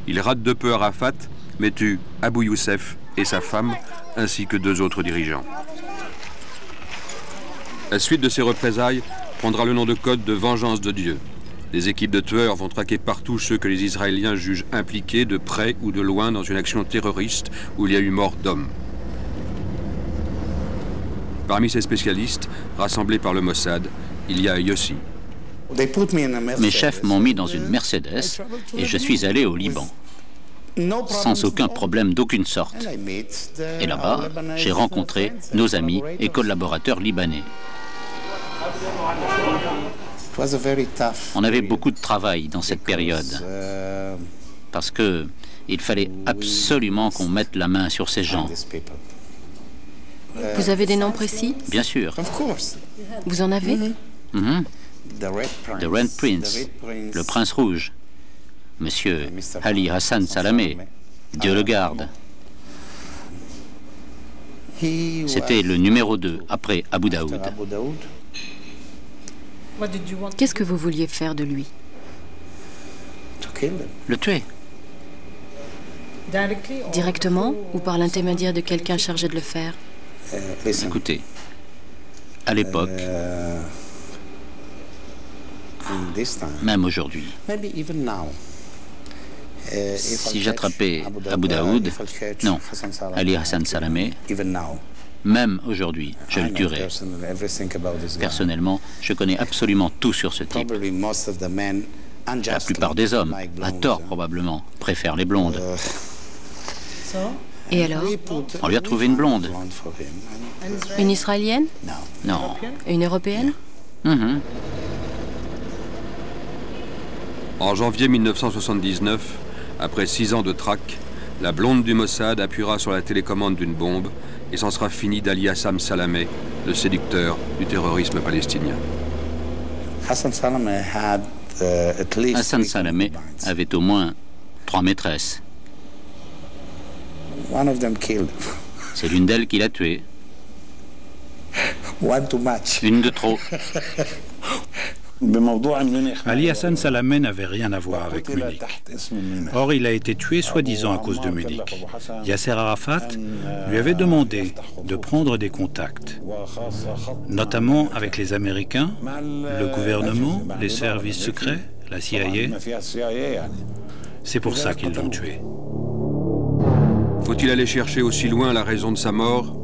Speaker 7: Ils ratent de peu Arafat, mais tuent Abou Youssef et sa femme, ainsi que 2 autres dirigeants. La suite de ces représailles prendra le nom de code de Vengeance de Dieu. Les équipes de tueurs vont traquer partout ceux que les Israéliens jugent impliqués de près ou de loin dans une action terroriste où il y a eu mort d'hommes. Parmi ces spécialistes, rassemblés par le Mossad, il y a Yossi.
Speaker 3: Mes chefs m'ont mis dans une Mercedes et je suis allé au Liban, sans aucun problème d'aucune sorte. Et là-bas, j'ai rencontré nos amis et collaborateurs libanais. On avait beaucoup de travail dans cette période, parce que il fallait absolument qu'on mette la main sur ces gens.
Speaker 9: Vous avez des noms précis?
Speaker 3: Bien sûr.
Speaker 9: Vous en avez?
Speaker 3: The Red Prince, le prince rouge, Monsieur Ali Hassan Salamé, Dieu le garde. C'était le numéro 2 après Abu Daoud.
Speaker 9: Qu'est-ce que vous vouliez faire de lui?
Speaker 3: Le tuer.
Speaker 9: Directement ou par l'intermédiaire de quelqu'un chargé de le faire?
Speaker 3: Écoutez, à l'époque, même aujourd'hui, si j'attrapais Abu Daoud, non, Ali Hassan Salameh, même aujourd'hui, je le tuerais. Personnellement, je connais absolument tout sur ce type. La plupart des hommes, à tort probablement, préfèrent les blondes.
Speaker 9: Et alors?
Speaker 3: On lui a trouvé une blonde.
Speaker 9: Une Israélienne?
Speaker 3: Non.
Speaker 9: Une Européenne?
Speaker 7: En janvier 1979, après 6 ans de traque, la blonde du Mossad appuiera sur la télécommande d'une bombe et s'en sera fini d'Ali Hassan Salameh, le séducteur du terrorisme palestinien.
Speaker 3: Hassan Salameh avait au moins 3 maîtresses. C'est l'une d'elles qui l'a tué. Une de trop.
Speaker 4: Ali Hassan Salameh n'avait rien à voir avec Munich. Or, il a été tué soi-disant à cause de Munich. Yasser Arafat lui avait demandé de prendre des contacts, notamment avec les Américains, le gouvernement, les services secrets, la CIA. C'est pour ça qu'ils l'ont tué.
Speaker 7: Faut-il aller chercher aussi loin la raison de sa mort?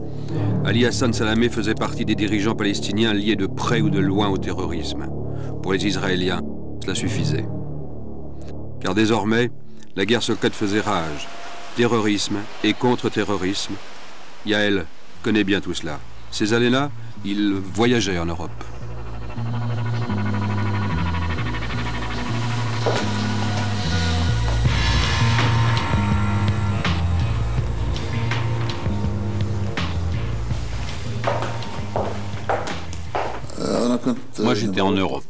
Speaker 7: Ali Hassan Salameh faisait partie des dirigeants palestiniens liés de près ou de loin au terrorisme. Pour les Israéliens, cela suffisait. Car désormais, la guerre secrète faisait rage. Terrorisme et contre-terrorisme. Yael connaît bien tout cela. Ces années-là, il voyageait en Europe.
Speaker 8: Moi, j'étais en Europe.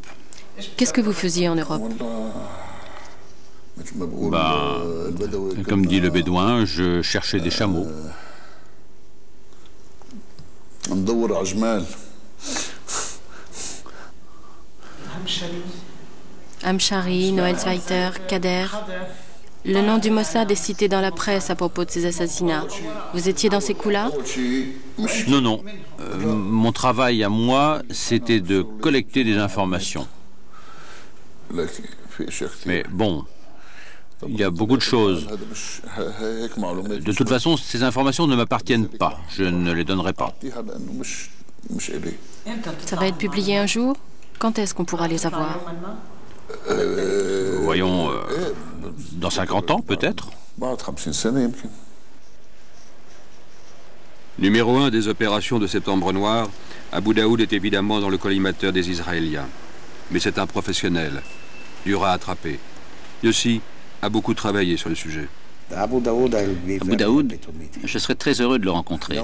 Speaker 9: Qu'est-ce que vous faisiez en Europe?
Speaker 8: Comme dit le bédouin, je cherchais des chameaux.
Speaker 9: Hamshari, Noël Zweiter, Kader. Le nom du Mossad est cité dans la presse à propos de ces assassinats. Vous étiez dans ces coups-là?
Speaker 8: Non, non. Mon travail à moi, c'était de collecter des informations. Mais bon, il y a beaucoup de choses. De toute façon, ces informations ne m'appartiennent pas. Je ne les donnerai pas.
Speaker 9: Ça va être publié un jour? Quand est-ce qu'on pourra les avoir?
Speaker 8: Voyons, dans 50 ans, peut-être.
Speaker 7: Numéro 1 des opérations de Septembre Noir, Abu Daoud est évidemment dans le collimateur des Israéliens. Mais c'est un professionnel, dur à attraper. Yossi a beaucoup travaillé sur le sujet.
Speaker 3: Abu Daoud, je serais très heureux de le rencontrer.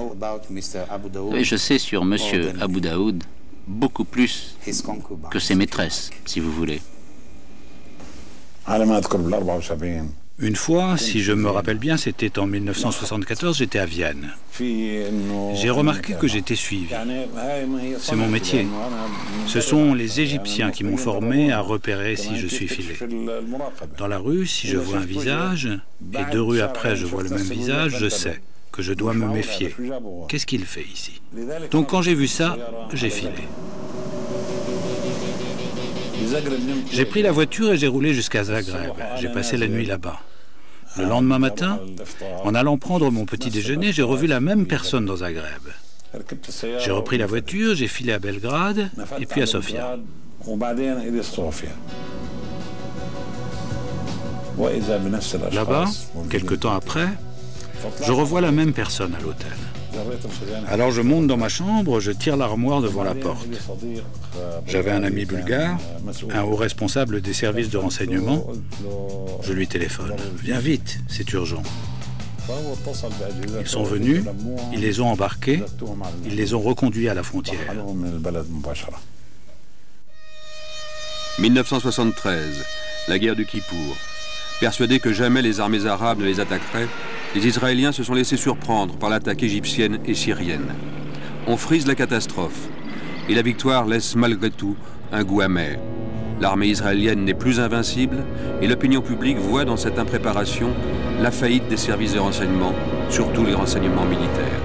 Speaker 3: Et je sais sur Monsieur Abu Daoud beaucoup plus que ses maîtresses, si vous voulez.
Speaker 4: Une fois, si je me rappelle bien, c'était en 1974, j'étais à Vienne. J'ai remarqué que j'étais suivi. C'est mon métier. Ce sont les Égyptiens qui m'ont formé à repérer si je suis filé. Dans la rue, si je vois un visage, et 2 rues après je vois le même visage, je sais que je dois me méfier. Qu'est-ce qu'il fait ici? Donc quand j'ai vu ça, j'ai filé. J'ai pris la voiture et j'ai roulé jusqu'à Zagreb. J'ai passé la nuit là-bas. Le lendemain matin, en allant prendre mon petit déjeuner, j'ai revu la même personne dans Zagreb. J'ai repris la voiture, j'ai filé à Belgrade et puis à Sofia. Là-bas, quelque temps après, je revois la même personne à l'hôtel. Alors je monte dans ma chambre, je tire l'armoire devant la porte. J'avais un ami bulgare, un haut responsable des services de renseignement. Je lui téléphone. Viens vite, c'est urgent. Ils sont venus, ils les ont embarqués, ils les ont reconduits à la frontière.
Speaker 7: 1973, la guerre du Kippour. Persuadés que jamais les armées arabes ne les attaqueraient, les Israéliens se sont laissés surprendre par l'attaque égyptienne et syrienne. On frise la catastrophe, et la victoire laisse malgré tout un goût amer. L'armée israélienne n'est plus invincible et l'opinion publique voit dans cette impréparation la faillite des services de renseignement, surtout les renseignements militaires.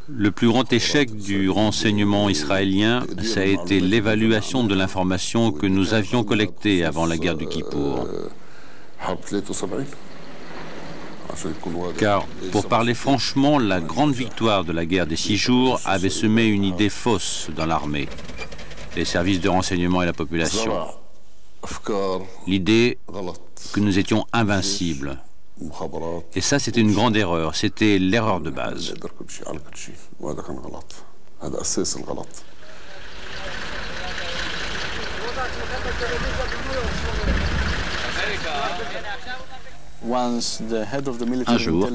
Speaker 8: Le plus grand échec du renseignement israélien, ça a été l'évaluation de l'information que nous avions collectée avant la guerre du Kippour. Car, pour parler franchement, la grande victoire de la guerre des 6 jours avait semé une idée fausse dans l'armée, les services de renseignement et la population. L'idée que nous étions invincibles. Et ça, c'était une grande erreur. C'était l'erreur de base.
Speaker 3: Un jour,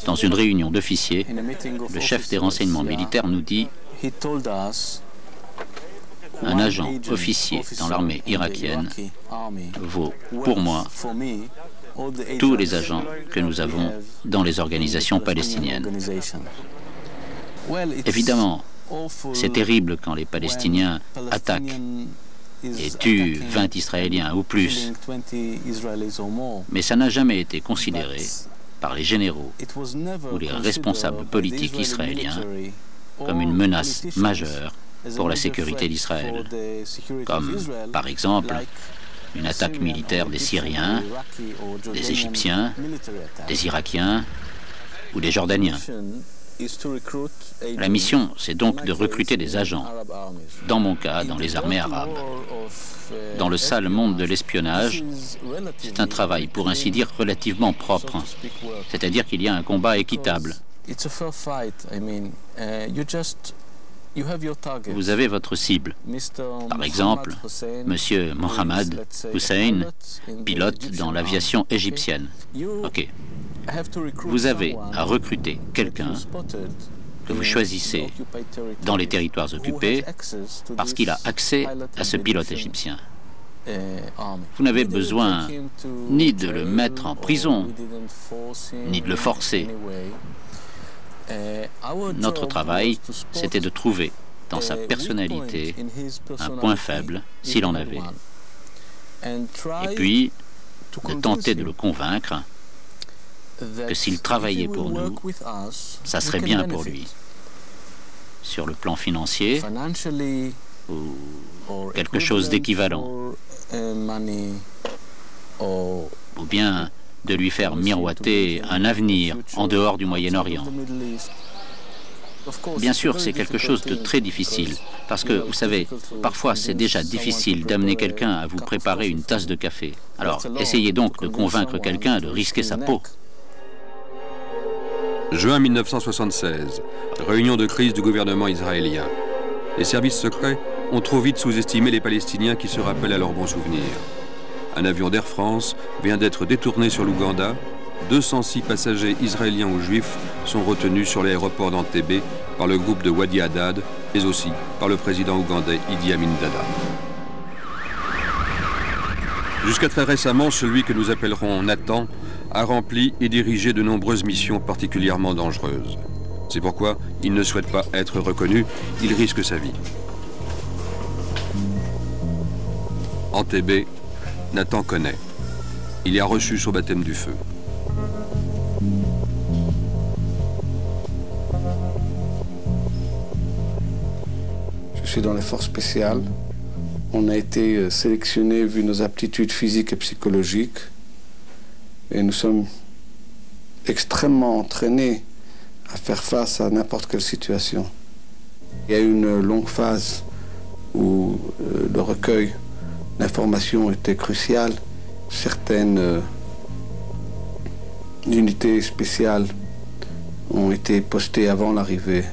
Speaker 3: dans une réunion d'officiers, le chef des renseignements militaires nous dit « Un agent officier dans l'armée irakienne vaut, pour moi, tous les agents que nous avons dans les organisations palestiniennes. » Évidemment, c'est terrible quand les Palestiniens attaquent et tuent 20 Israéliens ou plus, mais ça n'a jamais été considéré par les généraux ou les responsables politiques israéliens comme une menace majeure pour la sécurité d'Israël, comme par exemple une attaque militaire des Syriens, des Égyptiens, des Irakiens ou des Jordaniens. La mission, c'est donc de recruter des agents, dans mon cas, dans les armées arabes. Dans le sale monde de l'espionnage, c'est un travail, pour ainsi dire, relativement propre, c'est-à-dire qu'il y a un combat équitable. Vous avez votre cible. Par exemple, M. Mohammed Hussein, pilote dans l'aviation égyptienne. Ok. Vous avez à recruter quelqu'un que vous choisissez dans les territoires occupés parce qu'il a accès à ce pilote égyptien. Vous n'avez besoin ni de le mettre en prison, ni de le forcer. Notre travail, c'était de trouver dans sa personnalité un point faible, s'il en avait, et puis de tenter de le convaincre que s'il travaillait pour nous, ça serait bien pour lui. Sur le plan financier, ou quelque chose d'équivalent. Ou bien de lui faire miroiter un avenir en dehors du Moyen-Orient. Bien sûr, c'est quelque chose de très difficile, parce que, vous savez, parfois c'est déjà difficile d'amener quelqu'un à vous préparer une tasse de café. Alors, essayez donc de convaincre quelqu'un de risquer sa peau.
Speaker 7: Juin 1976, réunion de crise du gouvernement israélien. Les services secrets ont trop vite sous-estimé les Palestiniens qui se rappellent à leurs bons souvenirs. Un avion d'Air France vient d'être détourné sur l'Ouganda. 206 passagers israéliens ou juifs sont retenus sur l'aéroport d'Entebbe par le groupe de Wadi Haddad, mais aussi par le président ougandais Idi Amin Dada. Jusqu'à très récemment, celui que nous appellerons Nathan a rempli et dirigé de nombreuses missions particulièrement dangereuses. C'est pourquoi il ne souhaite pas être reconnu, il risque sa vie. Entebbe, Nathan connaît. Il y a reçu son baptême du feu.
Speaker 12: Je suis dans les forces spéciales. On a été sélectionnés vu nos aptitudes physiques et psychologiques. Et nous sommes extrêmement entraînés à faire face à n'importe quelle situation. Il y a eu une longue phase où le recueil d'informations était crucial. Certaines unités spéciales ont été postées avant l'arrivée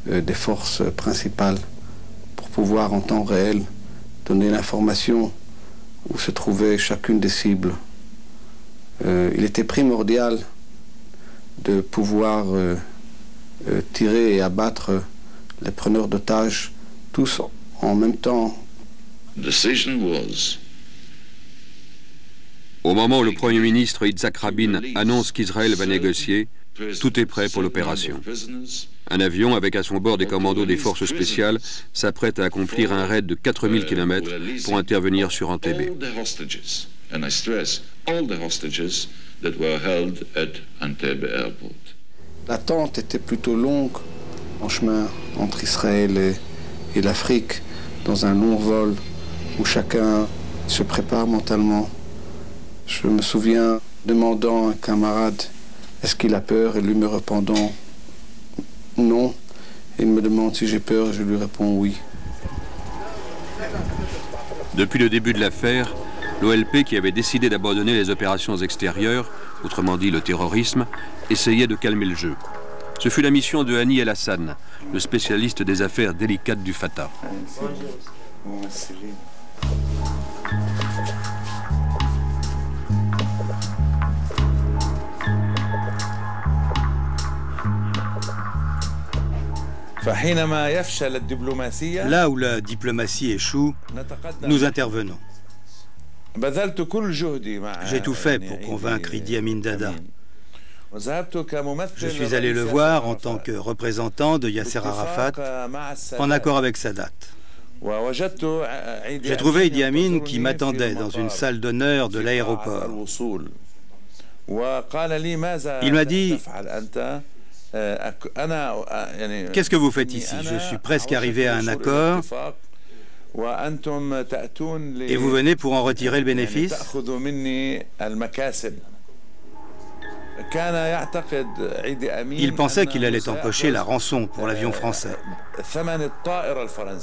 Speaker 12: des forces principales pour pouvoir en temps réel donner l'information où se trouvait chacune des cibles. Il était primordial de pouvoir tirer et abattre les preneurs d'otages tous en même temps.
Speaker 7: Au moment où le Premier ministre Yitzhak Rabin annonce qu'Israël va négocier, tout est prêt pour l'opération. Un avion avec à son bord des commandos des forces spéciales s'apprête à accomplir un raid de 4000 km pour intervenir sur Entebbe.
Speaker 12: L'attente était plutôt longue en chemin entre Israël et l'Afrique, dans un long vol où chacun se prépare mentalement. Je me souviens demandant à un camarade « Est-ce qu'il a peur ?» et lui me répondant « Non ». Il me demande si j'ai peur et je lui réponds « Oui ».
Speaker 7: Depuis le début de l'affaire, l'OLP, qui avait décidé d'abandonner les opérations extérieures, autrement dit le terrorisme, essayait de calmer le jeu. Ce fut la mission de Hani El-Hassan, le spécialiste des affaires délicates du Fatah.
Speaker 11: Là où la diplomatie échoue, nous intervenons. J'ai tout fait pour convaincre Idi Amin Dada. Je suis allé le voir en tant que représentant de Yasser Arafat, en accord avec Sadat. J'ai trouvé Idi Amin qui m'attendait dans une salle d'honneur de l'aéroport. Il m'a dit « Qu'est-ce que vous faites ici? Je suis presque arrivé à un accord. Et vous venez pour en retirer le bénéfice ?» Il pensait qu'il allait empocher la rançon pour l'avion français.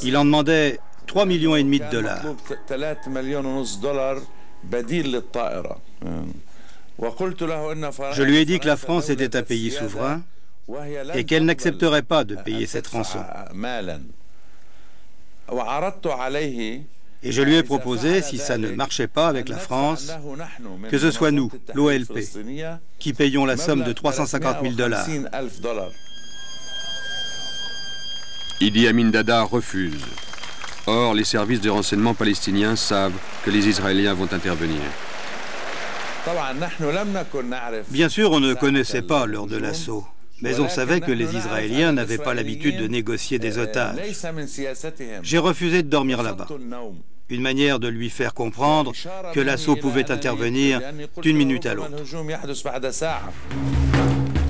Speaker 11: Il en demandait 3,5 millions de dollars. Je lui ai dit que la France était un pays souverain et qu'elle n'accepterait pas de payer cette rançon. Et je lui ai proposé, si ça ne marchait pas avec la France, que ce soit nous, l'OLP, qui payons la somme de 350 000 dollars.
Speaker 7: Idi Amin Dada refuse. Or, les services de renseignement palestiniens savent que les Israéliens vont intervenir.
Speaker 11: Bien sûr, on ne connaissait pas l'heure de l'assaut, mais on savait que les Israéliens n'avaient pas l'habitude de négocier des otages. J'ai refusé de dormir là-bas. Une manière de lui faire comprendre que l'assaut pouvait intervenir d'une minute à l'autre.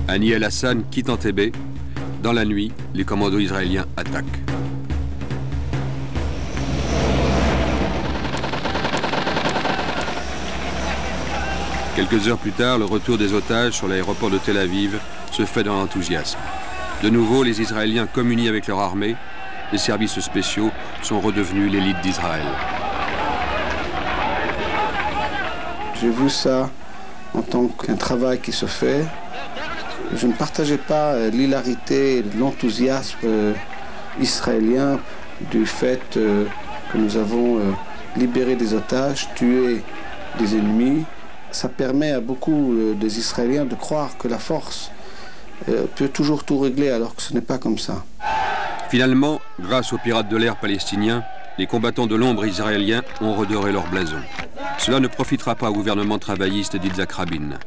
Speaker 7: Hani El-Hassan quitte Entebbe. Dans la nuit, les commandos israéliens attaquent. Quelques heures plus tard, le retour des otages sur l'aéroport de Tel Aviv se fait dans l'enthousiasme. De nouveau, les Israéliens communient avec leur armée. Les services spéciaux sont redevenus l'élite d'Israël.
Speaker 12: J'ai vu ça en tant qu'un travail qui se fait. Je ne partageais pas l'hilarité, l'enthousiasme israélien du fait que nous avons libéré des otages, tué des ennemis. Ça permet à beaucoup des Israéliens de croire que la force peut toujours tout régler, alors que ce n'est pas comme ça.
Speaker 7: Finalement, grâce aux pirates de l'air palestiniens, les combattants de l'ombre israéliens ont redoré leur blason. Cela ne profitera pas au gouvernement travailliste d'Yitzhak Rabin.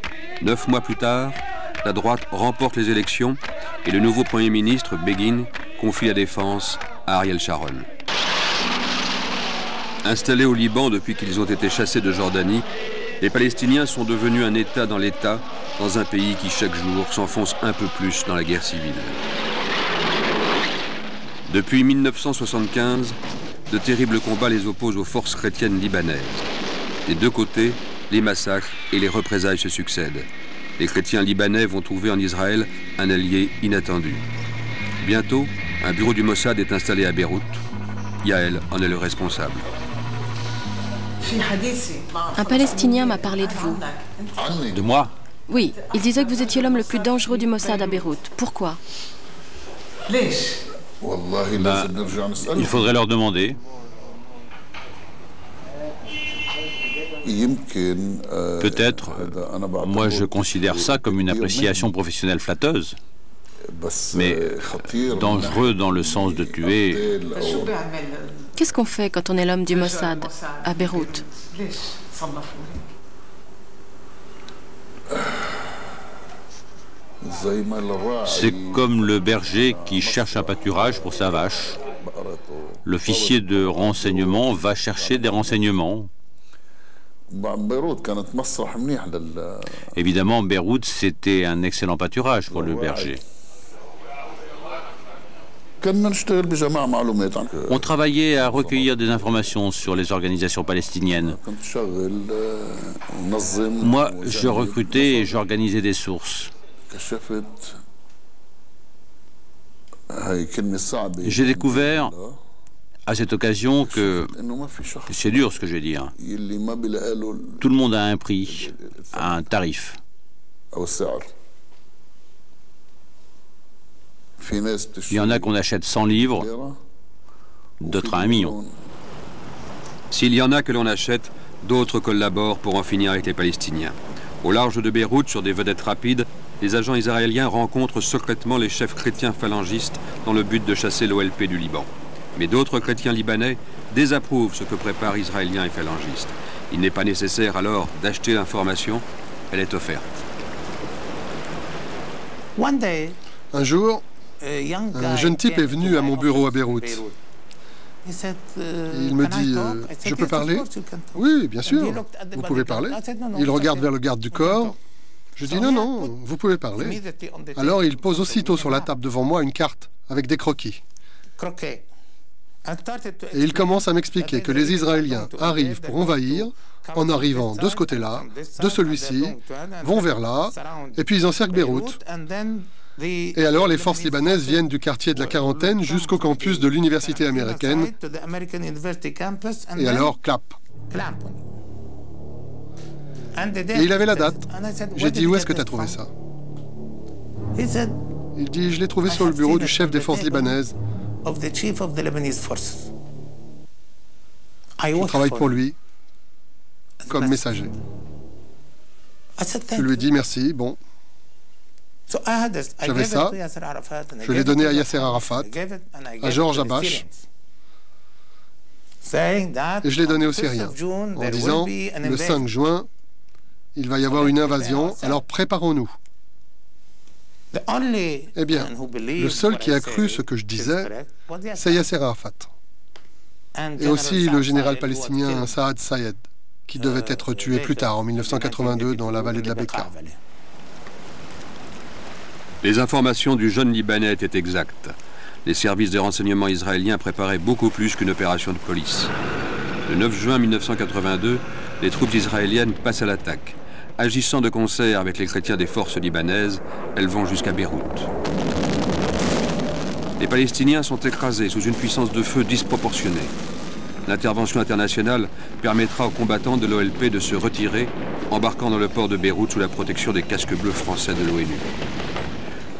Speaker 7: 9 mois plus tard, la droite remporte les élections et le nouveau Premier ministre, Begin, confie la défense à Ariel Sharon. Installés au Liban depuis qu'ils ont été chassés de Jordanie, les Palestiniens sont devenus un État dans l'État, dans un pays qui chaque jour s'enfonce un peu plus dans la guerre civile. Depuis 1975, de terribles combats les opposent aux forces chrétiennes libanaises. Des deux côtés, les massacres et les représailles se succèdent. Les chrétiens libanais vont trouver en Israël un allié inattendu. Bientôt, un bureau du Mossad est installé à Beyrouth. Yael en est le responsable.
Speaker 9: Un Palestinien m'a parlé de vous.
Speaker 3: De moi?
Speaker 9: Oui, il disait que vous étiez l'homme le plus dangereux du Mossad à Beyrouth. Pourquoi?
Speaker 3: Il faudrait leur demander. Peut-être, moi je considère ça comme une appréciation professionnelle flatteuse, mais dangereux dans le sens de tuer.
Speaker 9: Qu'est-ce qu'on fait quand on est l'homme du Mossad à Beyrouth?
Speaker 8: C'est comme le berger qui cherche un pâturage pour sa vache. L'officier de renseignement va chercher des renseignements. Évidemment, Beyrouth, c'était un excellent pâturage pour le berger. On travaillait à recueillir des informations sur les organisations palestiniennes. Moi, je recrutais et j'organisais des sources. J'ai découvert à cette occasion que, c'est dur ce que je vais dire, tout le monde a un prix, un tarif. Il y en a qu'on achète 100 livres, d'autres à 1 million.
Speaker 7: S'il y en a que l'on achète, d'autres collaborent pour en finir avec les Palestiniens. Au large de Beyrouth, sur des vedettes rapides, les agents israéliens rencontrent secrètement les chefs chrétiens phalangistes dans le but de chasser l'OLP du Liban. Mais d'autres chrétiens libanais désapprouvent ce que préparent Israéliens et phalangistes. Il n'est pas nécessaire alors d'acheter l'information, elle est offerte.
Speaker 6: Un jour, un jeune type est venu à mon bureau à Beyrouth. Il me dit, je peux parler? Oui, bien sûr, vous pouvez parler. Il regarde vers le garde du corps. Je dis, non, non, vous pouvez parler. Alors il pose aussitôt sur la table devant moi une carte avec des croquis. Et il commence à m'expliquer que les Israéliens arrivent pour envahir, en arrivant de ce côté-là, de celui-ci, vont vers là, et puis ils encerclent Beyrouth. Et alors les forces libanaises viennent du quartier de la Quarantaine jusqu'au campus de l'université américaine. Et alors, clap. Et il avait la date. J'ai dit, où est-ce que tu as trouvé ça? Il dit, je l'ai trouvé sur le bureau du chef des forces libanaises. Je travaille pour lui, comme messager. Je lui ai dit, merci, bon. J'avais ça, je l'ai donné à Yasser Arafat, à Georges Habash, et je l'ai donné aux Syriens, en disant, le 5 juin, il va y avoir une invasion, alors préparons-nous. Eh bien, le seul qui a cru ce que je disais, c'est Yasser Arafat. Et aussi le général palestinien Saad Sayed, qui devait être tué plus tard, en 1982, dans la vallée de la Bekaa.
Speaker 7: Les informations du jeune Libanais étaient exactes. Les services de renseignement israéliens préparaient beaucoup plus qu'une opération de police. Le 9 juin 1982, les troupes israéliennes passent à l'attaque. Agissant de concert avec les chrétiens des forces libanaises, elles vont jusqu'à Beyrouth. Les Palestiniens sont écrasés sous une puissance de feu disproportionnée. L'intervention internationale permettra aux combattants de l'OLP de se retirer, embarquant dans le port de Beyrouth sous la protection des casques bleus français de l'ONU.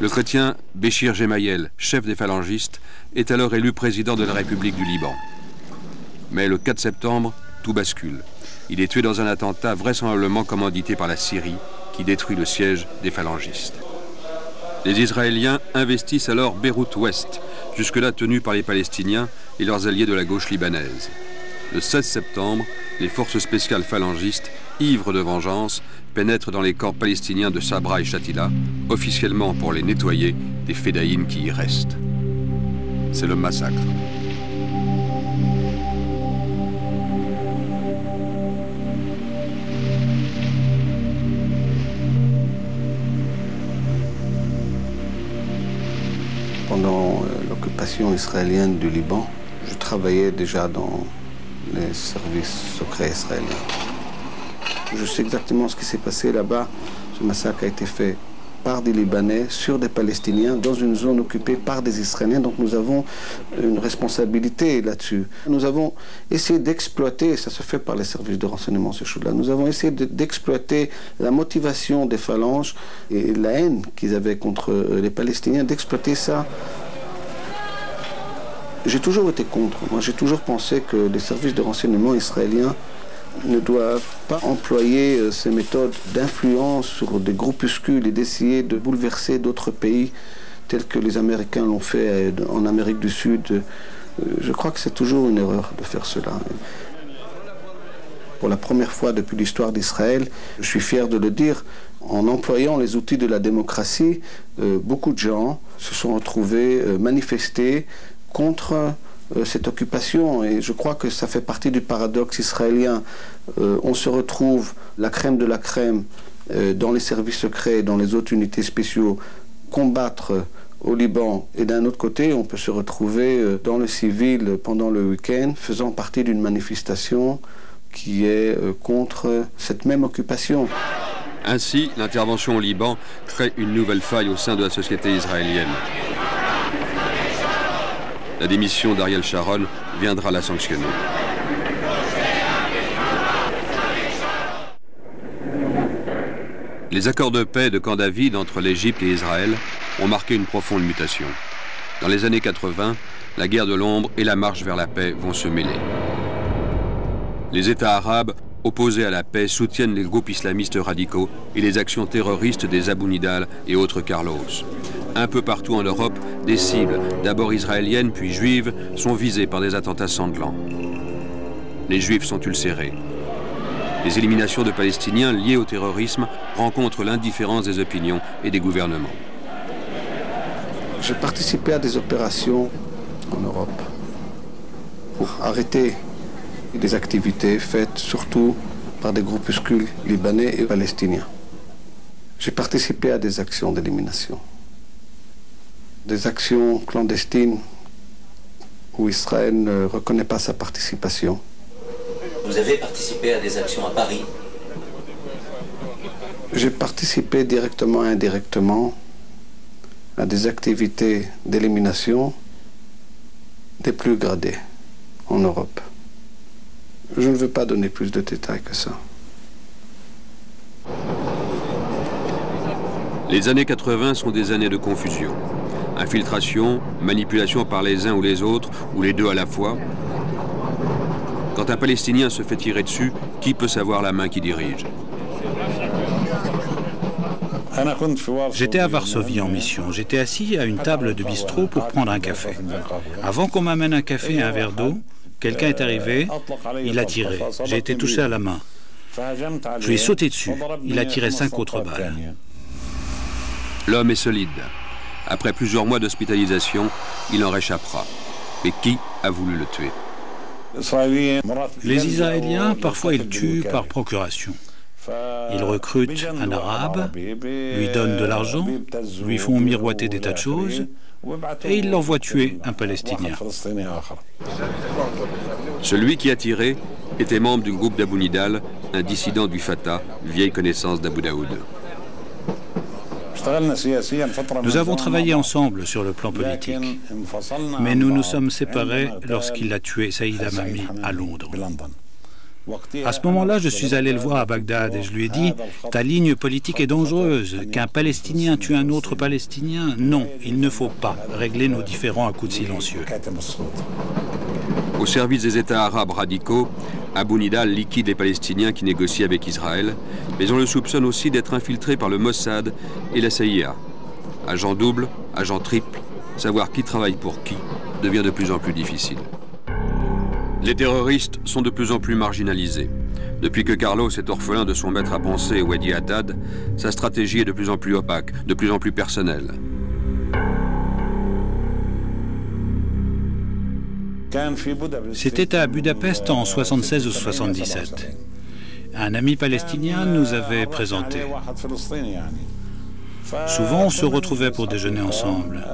Speaker 7: Le chrétien Béchir Gemayel, chef des phalangistes, est alors élu président de la République du Liban. Mais le 4 septembre, tout bascule. Il est tué dans un attentat vraisemblablement commandité par la Syrie, qui détruit le siège des phalangistes. Les Israéliens investissent alors Beyrouth-Ouest, jusque-là tenu par les Palestiniens et leurs alliés de la gauche libanaise. Le 16 septembre, les forces spéciales phalangistes, ivres de vengeance, pénètrent dans les camps palestiniens de Sabra et Shatila, officiellement pour les nettoyer des fédayines qui y restent. C'est le massacre.
Speaker 12: Pendant l'occupation israélienne du Liban, je travaillais déjà dans les services secrets israéliens. Je sais exactement ce qui s'est passé là-bas. Ce massacre a été fait par des Libanais sur des Palestiniens dans une zone occupée par des Israéliens. Donc nous avons une responsabilité là-dessus. Nous avons essayé d'exploiter, ça se fait par les services de renseignement, ces choses-là, nous avons essayé d'exploiter la motivation des phalanges et la haine qu'ils avaient contre les Palestiniens, d'exploiter ça. J'ai toujours été contre. Moi, j'ai toujours pensé que les services de renseignement israéliens ne doivent pas employer ces méthodes d'influence sur des groupuscules et d'essayer de bouleverser d'autres pays tels que les Américains l'ont fait en Amérique du Sud. Je crois que c'est toujours une erreur de faire cela. pour la première fois depuis l'histoire d'Israël, je suis fier de le dire, en employant les outils de la démocratie, beaucoup de gens se sont retrouvés manifestés contre cette occupation. Et je crois que ça fait partie du paradoxe israélien. On se retrouve, la crème de la crème, dans les services secrets, dans les autres unités spéciaux, combattre au Liban, et d'un autre côté, on peut se retrouver dans le civil pendant le week-end, faisant partie d'une manifestation qui est contre cette même occupation.
Speaker 7: Ainsi, l'intervention au Liban crée une nouvelle faille au sein de la société israélienne. La démission d'Ariel Sharon viendra la sanctionner. Les accords de paix de Camp David entre l'Égypte et Israël ont marqué une profonde mutation. Dans les années 80, la guerre de l'ombre et la marche vers la paix vont se mêler. Les États arabes, opposés à la paix, soutiennent les groupes islamistes radicaux et les actions terroristes des Abu Nidal et autres Carlos. Un peu partout en Europe, des cibles, d'abord israéliennes puis juives, sont visées par des attentats sanglants. Les Juifs sont ulcérés. Les éliminations de Palestiniens liées au terrorisme rencontrent l'indifférence des opinions et des gouvernements.
Speaker 12: J'ai participé à des opérations en Europe pour arrêter des activités faites surtout par des groupuscules libanais et palestiniens. J'ai participé à des actions d'élimination, des actions clandestines où Israël ne reconnaît pas sa participation.
Speaker 13: Vous avez participé à des actions à Paris?
Speaker 12: J'ai participé directement et indirectement à des activités d'élimination des plus gradés en Europe. Je ne veux pas donner plus de détails que ça.
Speaker 7: Les années 80 sont des années de confusion. Infiltration, manipulation par les uns ou les autres, ou les deux à la fois. Quand un Palestinien se fait tirer dessus, qui peut savoir la main qui dirige?
Speaker 4: J'étais à Varsovie en mission. J'étais assis à une table de bistrot pour prendre un café. Avant qu'on m'amène un café et un verre d'eau, quelqu'un est arrivé, il a tiré. J'ai été touché à la main. Je lui ai sauté dessus. Il a tiré 5 autres balles.
Speaker 7: L'homme est solide. Après plusieurs mois d'hospitalisation, il en réchappera. Mais qui a voulu le tuer?
Speaker 4: Les Israéliens, parfois, ils tuent par procuration. Ils recrutent un Arabe, lui donnent de l'argent, lui font miroiter des tas de choses, et ils l'envoient tuer un Palestinien.
Speaker 7: Celui qui a tiré était membre du groupe d'Abu Nidal, un dissident du Fatah, vieille connaissance d'Abu Daoud.
Speaker 4: Nous avons travaillé ensemble sur le plan politique, mais nous nous sommes séparés lorsqu'il a tué Saïd Hamami à Londres. À ce moment-là, je suis allé le voir à Bagdad et je lui ai dit « Ta ligne politique est dangereuse. Qu'un Palestinien tue un autre Palestinien, non, il ne faut pas régler nos différends à coups de silencieux. »
Speaker 7: Au service des États arabes radicaux, Abu Nidal liquide les Palestiniens qui négocient avec Israël, mais on le soupçonne aussi d'être infiltré par le Mossad et la CIA. Agent double, agent triple, savoir qui travaille pour qui devient de plus en plus difficile. Les terroristes sont de plus en plus marginalisés. Depuis que Carlos est orphelin de son maître à penser, Wadi Haddad, sa stratégie est de plus en plus opaque, de plus en plus personnelle.
Speaker 4: C'était à Budapest en 76 ou 77. Un ami palestinien nous avait présenté. Souvent, on se retrouvait pour déjeuner ensemble.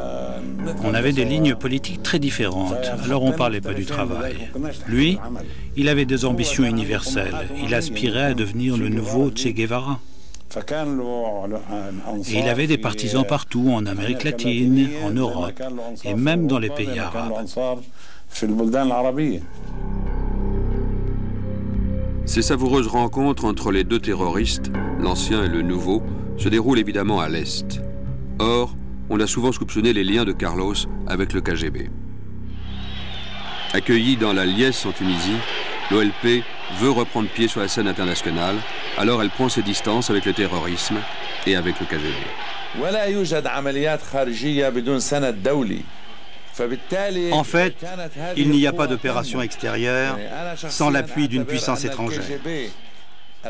Speaker 4: On avait des lignes politiques très différentes, alors on ne parlait pas du travail. Lui, il avait des ambitions universelles. Il aspirait à devenir le nouveau Che Guevara. Et il avait des partisans partout, en Amérique latine, en Europe, et même dans les pays arabes.
Speaker 7: Ces savoureuses rencontres entre les deux terroristes, l'ancien et le nouveau, se déroulent évidemment à l'Est. Or, on a souvent soupçonné les liens de Carlos avec le KGB. Accueilli dans la Liesse en Tunisie, l'OLP veut reprendre pied sur la scène internationale, alors elle prend ses distances avec le terrorisme et avec le KGB.
Speaker 11: En fait, il n'y a pas d'opération extérieure sans l'appui d'une puissance étrangère.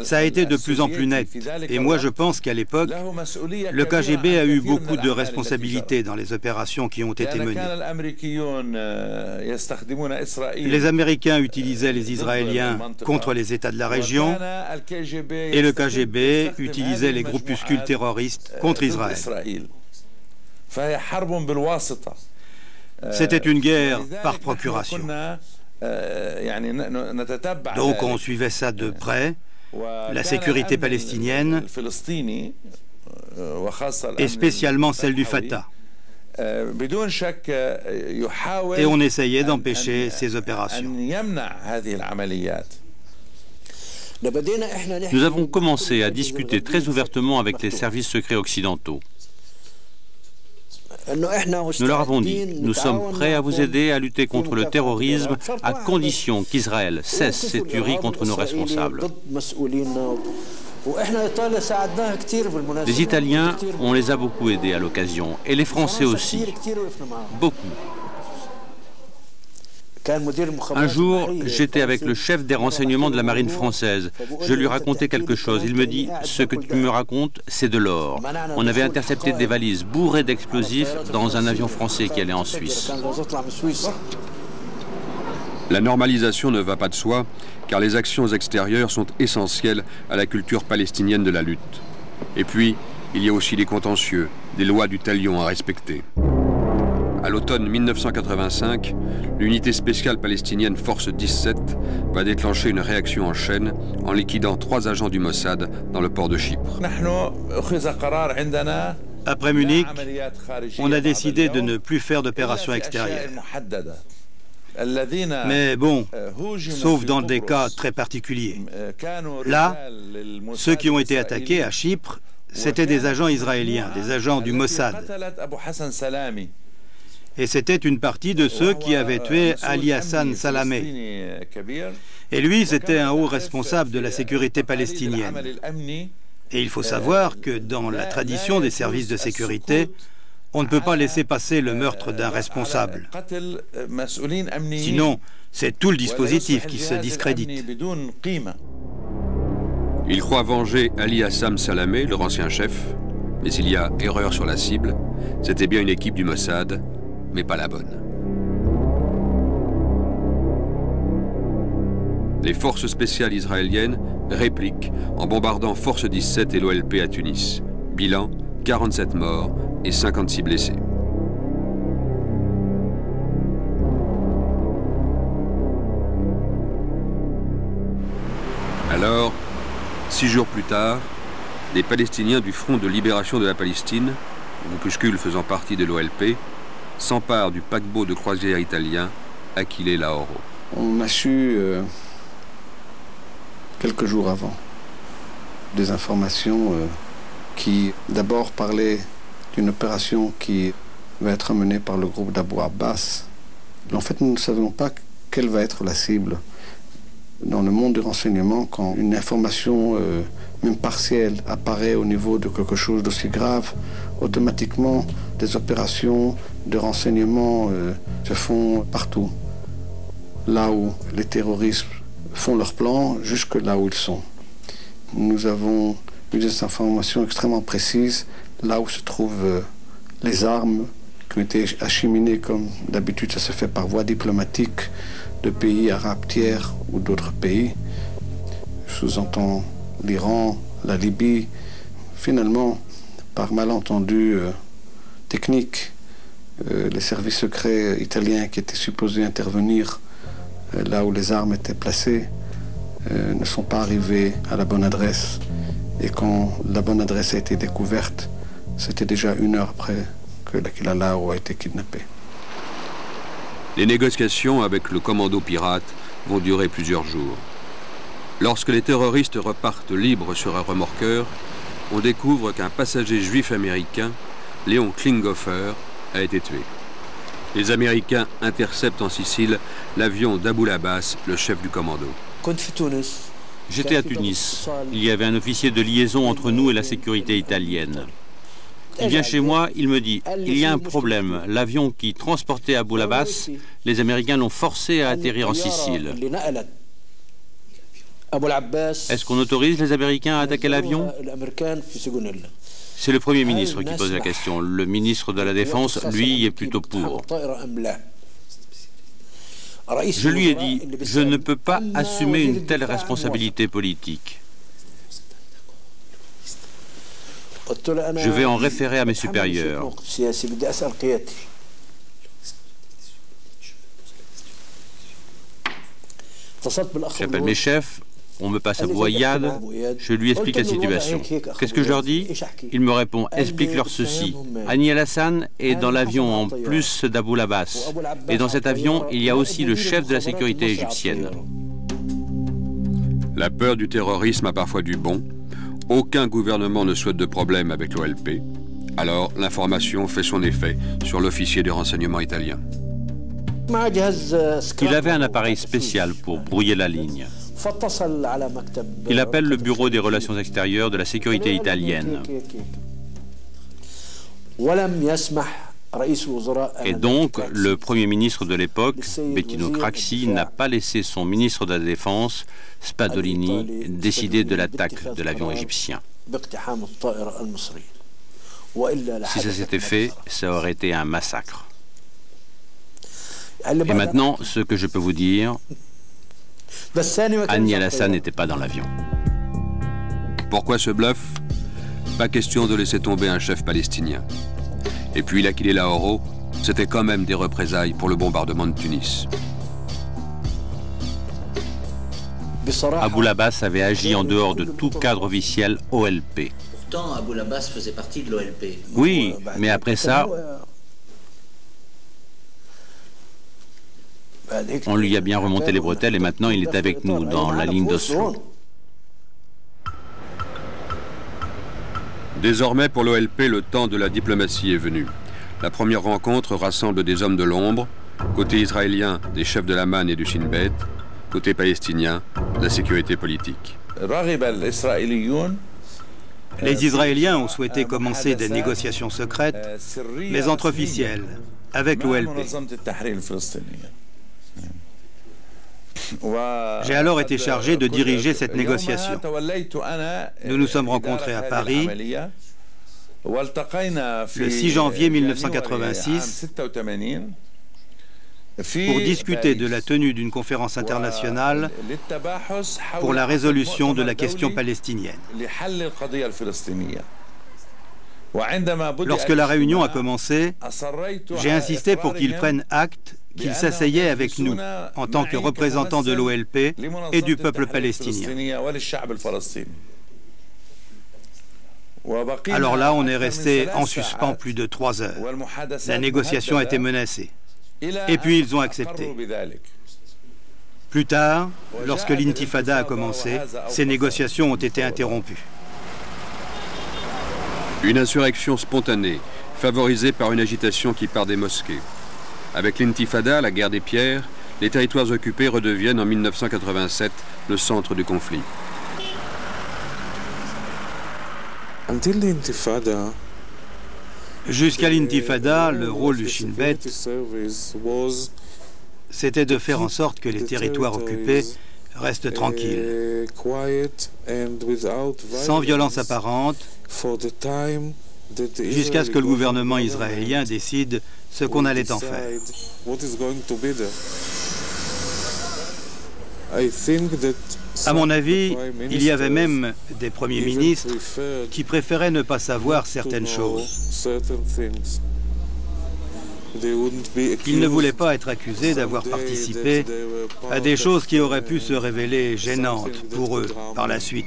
Speaker 11: Ça a été de plus en plus net. Et moi, je pense qu'à l'époque, le KGB a eu beaucoup de responsabilités dans les opérations qui ont été menées. Les Américains utilisaient les Israéliens contre les États de la région et le KGB utilisait les groupuscules terroristes contre Israël. C'était une guerre par procuration. Donc on suivait ça de près. La sécurité palestinienne et spécialement celle du Fatah. Et on essayait d'empêcher ces opérations.
Speaker 8: Nous avons commencé à discuter très ouvertement avec les services secrets occidentaux. Nous leur avons dit, nous sommes prêts à vous aider à lutter contre le terrorisme à condition qu'Israël cesse ses tueries contre nos responsables. Les Italiens, on les a beaucoup aidés à l'occasion, et les Français aussi, beaucoup. Un jour, j'étais avec le chef des renseignements de la marine française. Je lui racontais quelque chose. Il me dit, ce que tu me racontes, c'est de l'or. On avait intercepté des valises bourrées d'explosifs dans un avion français qui allait en Suisse.
Speaker 7: La normalisation ne va pas de soi, car les actions extérieures sont essentielles à la culture palestinienne de la lutte. Et puis, il y a aussi les contentieux, des lois du talion à respecter. À l'automne 1985, l'unité spéciale palestinienne Force 17 va déclencher une réaction en chaîne en liquidant 3 agents du Mossad dans le port de Chypre.
Speaker 11: Après Munich, on a décidé de ne plus faire d'opérations extérieures. Mais bon, sauf dans des cas très particuliers. Là, ceux qui ont été attaqués à Chypre, c'étaient des agents israéliens, des agents du Mossad. Et c'était une partie de ceux qui avaient tué Ali Hassan Salamé. Et lui, c'était un haut responsable de la sécurité palestinienne. Et il faut savoir que dans la tradition des services de sécurité, on ne peut pas laisser passer le meurtre d'un responsable. Sinon, c'est tout le dispositif qui se discrédite.
Speaker 7: Il croit venger Ali Hassan Salamé, leur ancien chef, mais il y a erreur sur la cible. C'était bien une équipe du Mossad, mais pas la bonne. Les forces spéciales israéliennes répliquent en bombardant Force 17 et l'OLP à Tunis. Bilan, 47 morts et 56 blessés. Alors, 6 jours plus tard, les Palestiniens du Front de libération de la Palestine, groupuscule faisant partie de l'OLP, s'emparent du paquebot de croisière italien Achille Lauro.
Speaker 12: On a su, quelques jours avant, des informations qui d'abord parlaient d'une opération qui va être menée par le groupe d'Abou Abbas. En fait, nous ne savions pas quelle va être la cible. Dans le monde du renseignement, quand une information, même partielle, apparaît au niveau de quelque chose d'aussi grave, automatiquement, des opérations de renseignement se font partout. Là où les terroristes font leurs plans, jusque là où ils sont. Nous avons eu des informations extrêmement précises, là où se trouvent les armes qui ont été acheminées, comme d'habitude ça se fait par voie diplomatique, de pays arabes tiers ou d'autres pays. Je sous-entends l'Iran, la Libye. Finalement, par malentendu technique, les services secrets italiens qui étaient supposés intervenir là où les armes étaient placées ne sont pas arrivés à la bonne adresse. Et quand la bonne adresse a été découverte, c'était déjà 1 heure après que l'Achille Lauro a été kidnappé.
Speaker 7: Les négociations avec le commando pirate vont durer plusieurs jours. Lorsque les terroristes repartent libres sur un remorqueur, on découvre qu'un passager juif américain, Léon Klinghoffer, a été tué. Les Américains interceptent en Sicile l'avion d'Aboul Abbas, le chef du commando.
Speaker 3: J'étais à Tunis. Il y avait un officier de liaison entre nous et la sécurité italienne.
Speaker 8: Il vient chez moi, il me dit, il y a un problème. L'avion qui transportait Abu Labas, les Américains l'ont forcé à atterrir en Sicile. Est-ce qu'on autorise les Américains à attaquer l'avion? C'est le Premier ministre qui pose la question. Le ministre de la Défense, lui, est plutôt pour. Je lui ai dit, je ne peux pas assumer une telle responsabilité politique. Je vais en référer à mes supérieurs. J'appelle mes chefs, on me passe à Bouayyad, je lui explique la situation. Qu'est-ce que je leur dis? Il me répond, explique-leur ceci. Hani El-Hassan est dans l'avion en plus d'Abu Labas. Et dans cet avion, il y a aussi le chef de la sécurité égyptienne.
Speaker 7: La peur du terrorisme a parfois du bon. Aucun gouvernement ne souhaite de problème avec l'OLP. Alors, l'information fait son effet sur l'officier des renseignements italien.
Speaker 8: Il avait un appareil spécial pour brouiller la ligne. Il appelle le bureau des relations extérieures de la sécurité italienne. Et donc, le Premier ministre de l'époque, Bettino Craxi, n'a pas laissé son ministre de la Défense, Spadolini, décider de l'attaque de l'avion égyptien. Si ça s'était fait, ça aurait été un massacre. Et maintenant, ce que je peux vous dire, Hani El-Hassan n'était pas dans l'avion.
Speaker 7: Pourquoi ce bluff? Pas question de laisser tomber un chef palestinien. Et puis l'Aquilée Lahoro, c'était quand même des représailles pour le bombardement de Tunis.
Speaker 3: Abu Labas avait agi en dehors de tout cadre officiel OLP.
Speaker 13: Pourtant, Abu Labas faisait partie de l'OLP.
Speaker 3: Oui, mais après ça, on lui a bien remonté les bretelles et maintenant il est avec nous dans la ligne d'Oslo.
Speaker 7: Désormais, pour l'OLP, le temps de la diplomatie est venu. La première rencontre rassemble des hommes de l'ombre, côté israélien, des chefs de l'Aman et du Shin Bet, côté palestinien, la sécurité politique.
Speaker 11: Les Israéliens ont souhaité commencer des négociations secrètes, mais entre officiels, avec l'OLP. J'ai alors été chargé de diriger cette négociation. Nous nous sommes rencontrés à Paris le 6 janvier 1986 pour discuter de la tenue d'une conférence internationale pour la résolution de la question palestinienne. Lorsque la réunion a commencé, j'ai insisté pour qu'ils prennent acte qu'ils s'asseyaient avec nous en tant que représentants de l'OLP et du peuple palestinien. Alors là, on est resté en suspens plus de 3 heures. La négociation a été menacée. Et puis ils ont accepté. Plus tard, lorsque l'intifada a commencé, ces négociations ont été interrompues.
Speaker 7: Une insurrection spontanée, favorisée par une agitation qui part des mosquées. Avec l'intifada, la guerre des pierres, les territoires occupés redeviennent en 1987 le centre du conflit.
Speaker 11: Jusqu'à l'intifada, le rôle du Shin Bet, c'était de faire en sorte que les territoires occupés restent tranquilles, sans violence apparente, jusqu'à ce que le gouvernement israélien décide ce qu'on allait en faire. À mon avis, il y avait même des premiers ministres qui préféraient ne pas savoir certaines choses. Ils ne voulaient pas être accusés d'avoir participé à des choses qui auraient pu se révéler gênantes pour eux par la suite.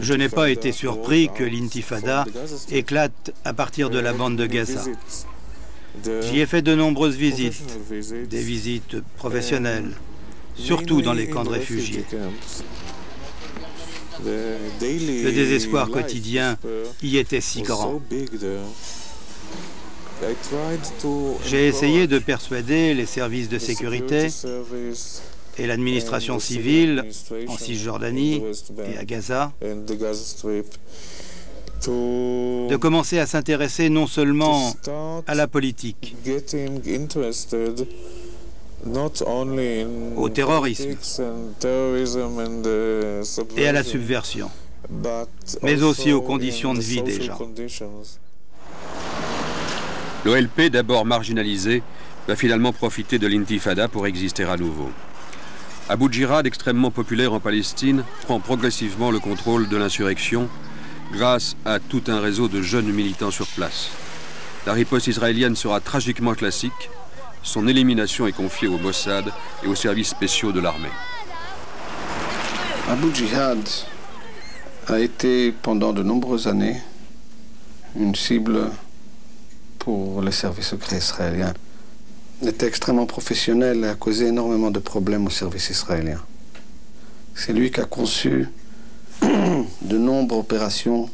Speaker 11: Je n'ai pas été surpris que l'intifada éclate à partir de la bande de Gaza. J'y ai fait de nombreuses visites, des visites professionnelles, surtout dans les camps de réfugiés. Le désespoir quotidien y était si grand. J'ai essayé de persuader les services de sécurité et l'administration civile en Cisjordanie et à Gaza de commencer à s'intéresser non seulement à la politique, au terrorisme et à la subversion, mais aussi aux conditions de vie des gens.
Speaker 7: L'OLP, d'abord marginalisé, va finalement profiter de l'intifada pour exister à nouveau. Abu Djihad, extrêmement populaire en Palestine, prend progressivement le contrôle de l'insurrection grâce à tout un réseau de jeunes militants sur place. La riposte israélienne sera tragiquement classique. Son élimination est confiée au Mossad et aux services spéciaux de l'armée.
Speaker 12: Abu Djihad a été pendant de nombreuses années une cible pour les services secrets israéliens. Il était extrêmement professionnel et a causé énormément de problèmes aux services israéliens. C'est lui qui a conçu de nombreuses opérations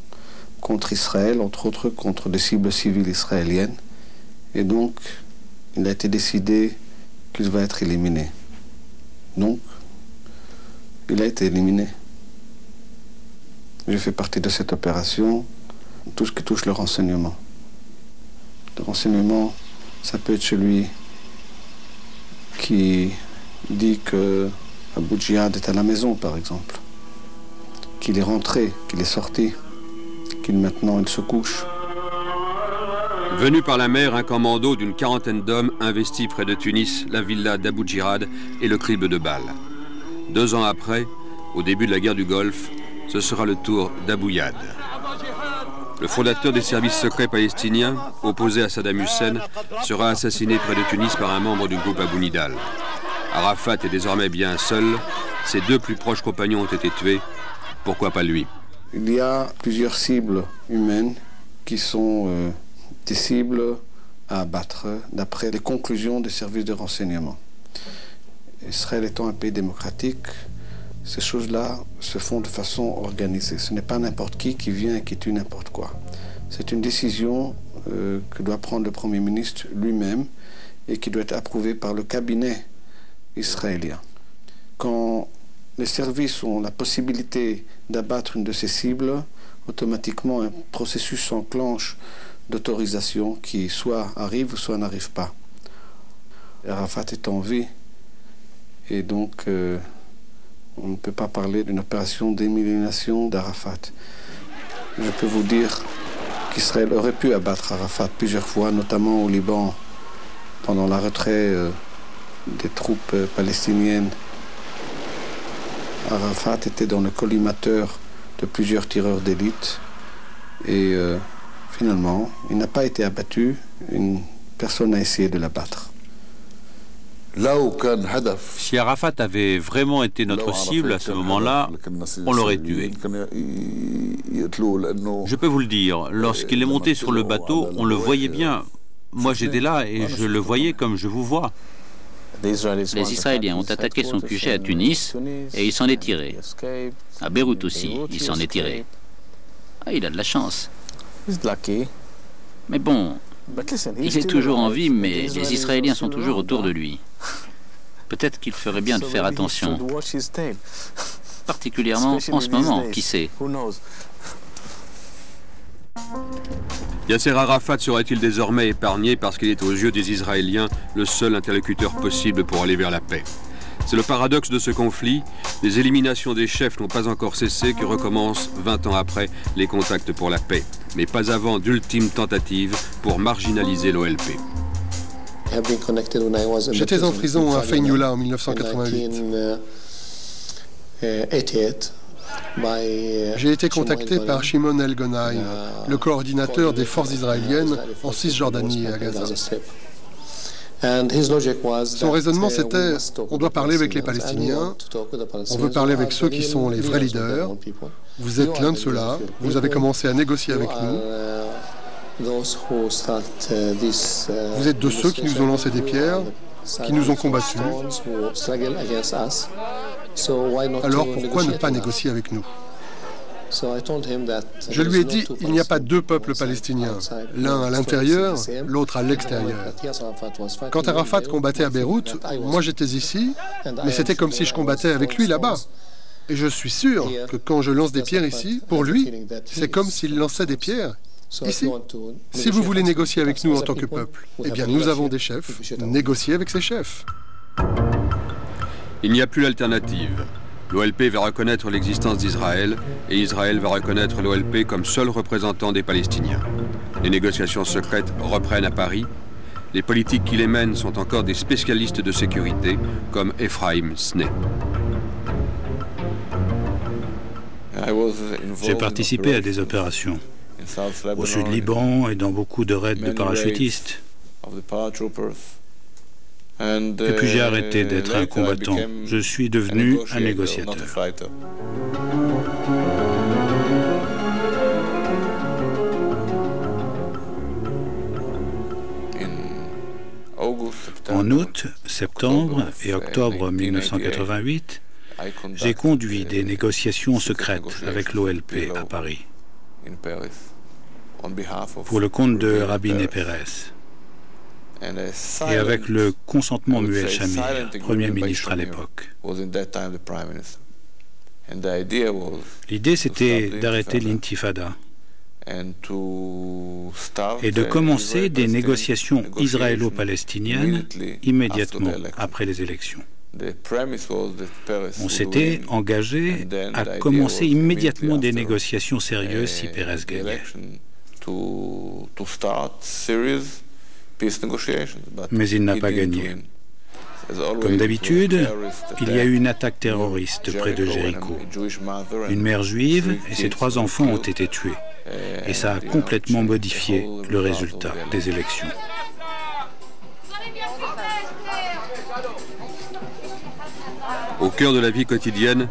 Speaker 12: contre Israël, entre autres contre des cibles civiles israéliennes. Et donc, il a été décidé qu'il va être éliminé. Donc, il a été éliminé. Je fais partie de cette opération, tout ce qui touche le renseignement. Le renseignement, ça peut être celui qui dit que Abu Djihad est à la maison, par exemple, qu'il est rentré, qu'il est sorti, qu'il maintenant il se couche.
Speaker 7: Venu par la mer, un commando d'une quarantaine d'hommes investit près de Tunis la villa d'Abu Djihad et le crible de Bâle. 2 ans après, au début de la guerre du Golfe, ce sera le tour d'Abu Yad. Le fondateur des services secrets palestiniens, opposé à Saddam Hussein, sera assassiné près de Tunis par un membre du groupe Abu Nidal. Arafat est désormais bien seul. Ses 2 plus proches compagnons ont été tués. Pourquoi pas lui?
Speaker 12: Il y a plusieurs cibles humaines qui sont des cibles à abattre d'après les conclusions des services de renseignement. Israël étant un pays démocratique, ces choses-là se font de façon organisée. Ce n'est pas n'importe qui vient et qui tue n'importe quoi. C'est une décision que doit prendre le Premier ministre lui-même et qui doit être approuvée par le cabinet israélien. Quand les services ont la possibilité d'abattre une de ces cibles, automatiquement un processus s'enclenche d'autorisation qui soit arrive ou soit n'arrive pas. Arafat est en vie et donc on ne peut pas parler d'une opération d'élimination d'Arafat. Je peux vous dire qu'Israël aurait pu abattre Arafat plusieurs fois, notamment au Liban, pendant la retrait des troupes palestiniennes. Arafat était dans le collimateur de plusieurs tireurs d'élite et finalement, il n'a pas été abattu, personne n'a essayé de l'abattre.
Speaker 3: Si Arafat avait vraiment été notre cible à ce moment-là, on l'aurait tué. Je peux vous le dire, lorsqu'il est monté sur le bateau, on le voyait bien. Moi j'étais là et je le voyais comme je vous vois. Les Israéliens ont attaqué son QG à Tunis et il s'en est tiré. À Beyrouth aussi, il s'en est tiré. Ah, il a de la chance. Mais bon, il est toujours en vie, mais les Israéliens sont toujours autour de lui. Peut-être qu'il ferait bien de faire attention. Particulièrement en ce moment, qui sait?
Speaker 7: Yasser Arafat serait-il désormais épargné parce qu'il est aux yeux des Israéliens le seul interlocuteur possible pour aller vers la paix? C'est le paradoxe de ce conflit. Les éliminations des chefs n'ont pas encore cessé, que recommencent 20 ans après les contacts pour la paix, mais pas avant d'ultimes tentatives pour marginaliser l'OLP.
Speaker 6: J'étais en prison à Feignula en 1988. J'ai été contacté par Shimon El-Gonai, le coordinateur des forces israéliennes en Cisjordanie et à Gaza. Son raisonnement, c'était « on doit parler avec les Palestiniens, on veut parler avec ceux qui sont les vrais leaders, vous êtes l'un de ceux-là, vous avez commencé à négocier avec nous, vous êtes de ceux qui nous ont lancé des pierres, qui nous ont combattus, alors pourquoi ne pas négocier avec nous ?» Je lui ai dit, il n'y a pas 2 peuples palestiniens, l'un à l'intérieur, l'autre à l'extérieur. Quand Arafat combattait à Beyrouth, moi j'étais ici, mais c'était comme si je combattais avec lui là-bas. Et je suis sûr que quand je lance des pierres ici, pour lui, c'est comme s'il lançait des pierres ici. Si vous voulez négocier avec nous en tant que peuple, eh bien nous avons des chefs. Négociez avec ces chefs.
Speaker 7: Il n'y a plus d'alternative. L'OLP va reconnaître l'existence d'Israël et Israël va reconnaître l'OLP comme seul représentant des Palestiniens. Les négociations secrètes reprennent à Paris. Les politiques qui les mènent sont encore des spécialistes de sécurité comme Ephraim Snee.
Speaker 4: J'ai participé à des opérations au sud Liban et dans beaucoup de raids de parachutistes. Et puis j'ai arrêté d'être un combattant. Je suis devenu un négociateur. En août, septembre et octobre 1988, j'ai conduit des négociations secrètes avec l'OLP à Paris, pour le compte de Rabin Peres, et avec le consentement Muel Shamir, Premier ministre à l'époque. L'idée, c'était d'arrêter l'intifada et de commencer des négociations israélo-palestiniennes immédiatement après les élections. On s'était engagé à commencer immédiatement des négociations sérieuses si Pérez gagnait. Mais il n'a pas gagné. Comme d'habitude, il y a eu une attaque terroriste près de Jéricho. Une mère juive et ses 3 enfants ont été tués. Et ça a complètement modifié le résultat des élections.
Speaker 7: Au cœur de la vie quotidienne,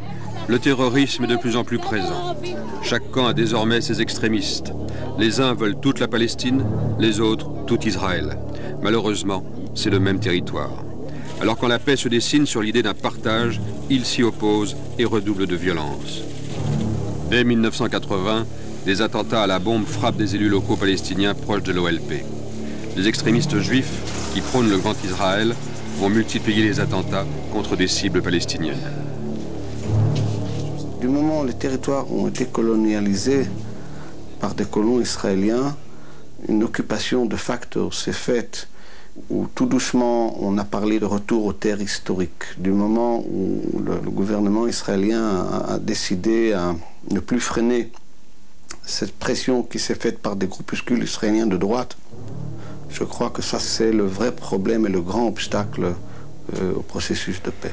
Speaker 7: le terrorisme est de plus en plus présent. Chaque camp a désormais ses extrémistes. Les uns veulent toute la Palestine, les autres tout Israël. Malheureusement, c'est le même territoire. Alors quand la paix se dessine sur l'idée d'un partage, ils s'y opposent et redoublent de violence. Dès 1980, des attentats à la bombe frappent des élus locaux palestiniens proches de l'OLP. Les extrémistes juifs, qui prônent le grand Israël, vont multiplier les attentats contre des cibles palestiniennes.
Speaker 12: Du moment où les territoires ont été colonialisés par des colons israéliens, une occupation de facto s'est faite, où tout doucement on a parlé de retour aux terres historiques. Du moment où le gouvernement israélien a décidé à ne plus freiner cette pression qui s'est faite par des groupuscules israéliens de droite, je crois que ça c'est le vrai problème et le grand obstacle au processus de paix.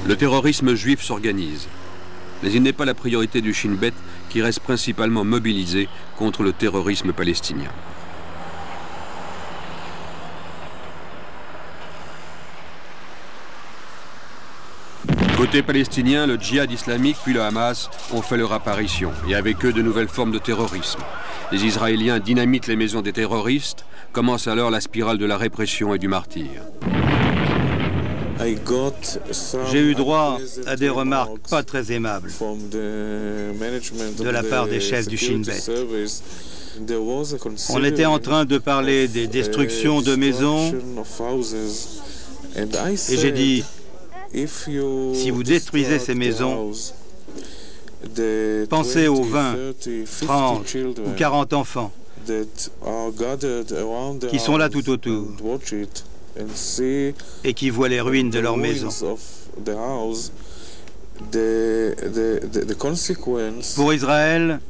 Speaker 7: Le terrorisme juif s'organise, mais il n'est pas la priorité du Shin Bet qui reste principalement mobilisé contre le terrorisme palestinien. Côté palestinien, le djihad islamique puis le Hamas ont fait leur apparition, et avec eux de nouvelles formes de terrorisme. Les Israéliens dynamitent les maisons des terroristes, commence alors la spirale de la répression et du martyre.
Speaker 11: J'ai eu droit à des remarques pas très aimables de la part des chefs du Shin Bet. On était en train de parler des destructions de maisons et j'ai dit, si vous détruisez ces maisons, pensez aux 20, 30 ou 40 enfants qui sont là tout autour et qui voient les ruines de leur maison. Pour Israël,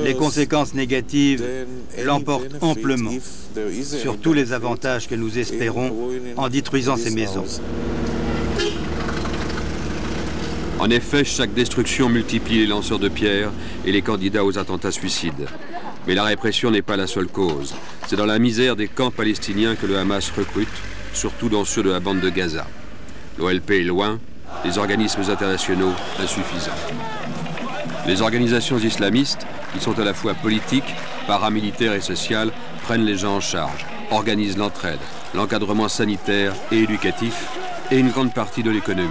Speaker 11: les conséquences négatives l'emportent amplement sur tous les avantages que nous espérons en détruisant ces maisons.
Speaker 7: En effet, chaque destruction multiplie les lanceurs de pierres et les candidats aux attentats suicides. Mais la répression n'est pas la seule cause. C'est dans la misère des camps palestiniens que le Hamas recrute, surtout dans ceux de la bande de Gaza. L'OLP est loin, les organismes internationaux insuffisants. Les organisations islamistes, qui sont à la fois politiques, paramilitaires et sociales, prennent les gens en charge, organisent l'entraide, l'encadrement sanitaire et éducatif et une grande partie de l'économie.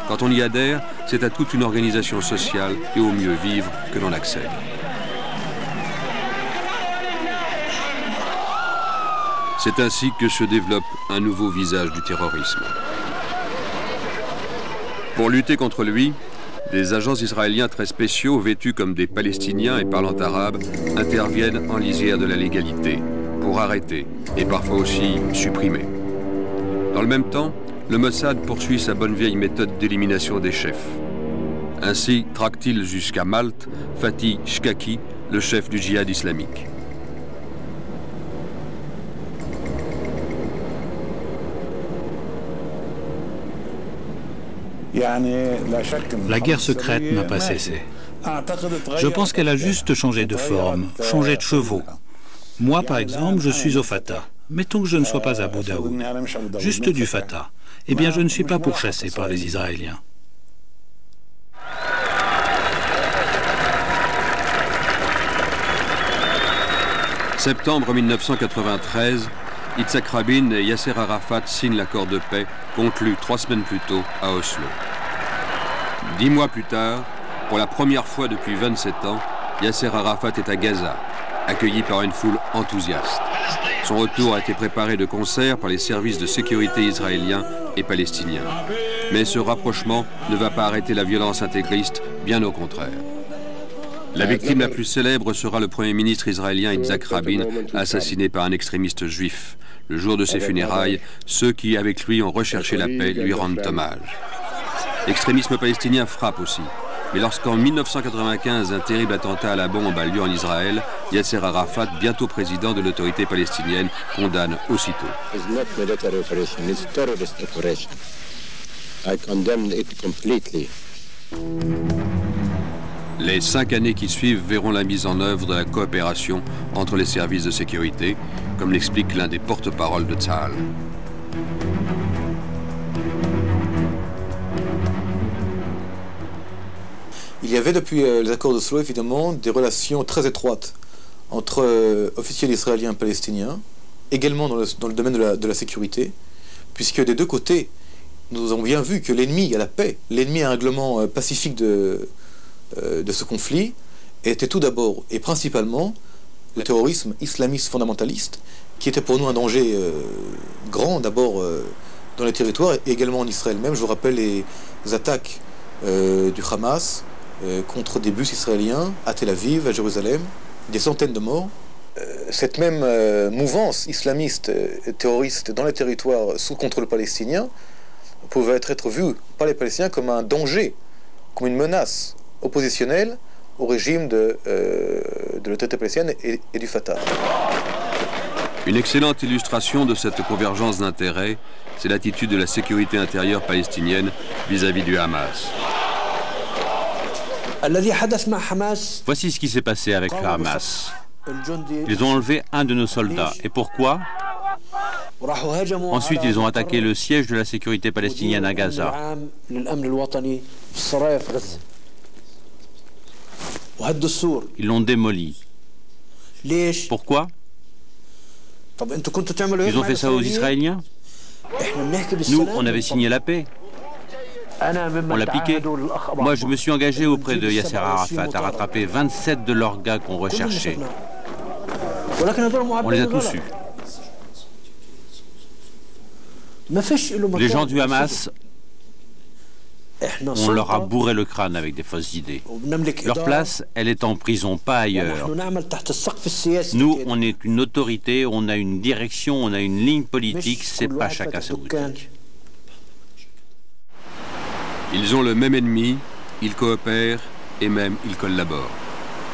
Speaker 7: Quand on y adhère, c'est à toute une organisation sociale et au mieux vivre que l'on accède. C'est ainsi que se développe un nouveau visage du terrorisme. Pour lutter contre lui, des agents israéliens très spéciaux, vêtus comme des Palestiniens et parlant arabe, interviennent en lisière de la légalité, pour arrêter et parfois aussi supprimer. Dans le même temps, le Mossad poursuit sa bonne vieille méthode d'élimination des chefs. Ainsi traque-t-il jusqu'à Malte Fatih Shkaki, le chef du djihad islamique.
Speaker 4: La guerre secrète n'a pas cessé. Je pense qu'elle a juste changé de forme, changé de chevaux. Moi, par exemple, je suis au Fatah. Mettons que je ne sois pas à Abu Daoud, juste du Fatah. Eh bien, je ne suis pas pourchassé par les Israéliens.
Speaker 7: Septembre 1993, Yitzhak Rabin et Yasser Arafat signent l'accord de paix conclu 3 semaines plus tôt à Oslo. 10 mois plus tard, pour la première fois depuis 27 ans, Yasser Arafat est à Gaza, accueilli par une foule enthousiaste. Son retour a été préparé de concert par les services de sécurité israéliens et palestiniens. Mais ce rapprochement ne va pas arrêter la violence intégriste, bien au contraire. La victime la plus célèbre sera le Premier ministre israélien Yitzhak Rabin, assassiné par un extrémiste juif. Le jour de ses funérailles, ceux qui, avec lui, ont recherché la paix, lui rendent hommage. L'extrémisme palestinien frappe aussi. Mais lorsqu'en 1995, un terrible attentat à la bombe a lieu en Israël, Yasser Arafat, bientôt président de l'autorité palestinienne, condamne aussitôt. Les 5 années qui suivent verront la mise en œuvre de la coopération entre les services de sécurité, comme l'explique l'un des porte-paroles de Tzahal.
Speaker 14: Il y avait depuis les accords d'Oslo évidemment des relations très étroites entre officiels israéliens et palestiniens, également dans le domaine de la sécurité, puisque des deux côtés, nous avons bien vu que l'ennemi à la paix, l'ennemi à un règlement pacifique de ce conflit, était tout d'abord et principalement le terrorisme islamiste fondamentaliste, qui était pour nous un danger grand d'abord dans les territoires et également en Israël même. Je vous rappelle les attaques du Hamas contre des bus israéliens à Tel Aviv, à Jérusalem, des centaines de morts. Cette même mouvance islamiste terroriste dans les territoires sous contrôle palestinien pouvait être vue par les Palestiniens comme un danger, comme une menace oppositionnelle au régime de l'autorité palestinienne et du Fatah.
Speaker 7: Une excellente illustration de cette convergence d'intérêts, c'est l'attitude de la sécurité intérieure palestinienne vis-à-vis du Hamas.
Speaker 8: Voici ce qui s'est passé avec le Hamas. Ils ont enlevé un de nos soldats. Et pourquoi? Ensuite, ils ont attaqué le siège de la sécurité palestinienne à Gaza. Ils l'ont démoli. Pourquoi? Ils ont fait ça aux Israéliens? Nous, on avait signé la paix. On l'a piqué. Moi, je me suis engagé auprès de Yasser Arafat à rattraper 27 de leurs gars qu'on recherchait. On les a tous eus. Les gens du Hamas, on leur a bourré le crâne avec des fausses idées. Leur place, elle est en prison, pas ailleurs. Nous, on est une autorité, on a une direction, on a une ligne politique, c'est pas chacun sa boutique.
Speaker 7: Ils ont le même ennemi, ils coopèrent et même ils collaborent.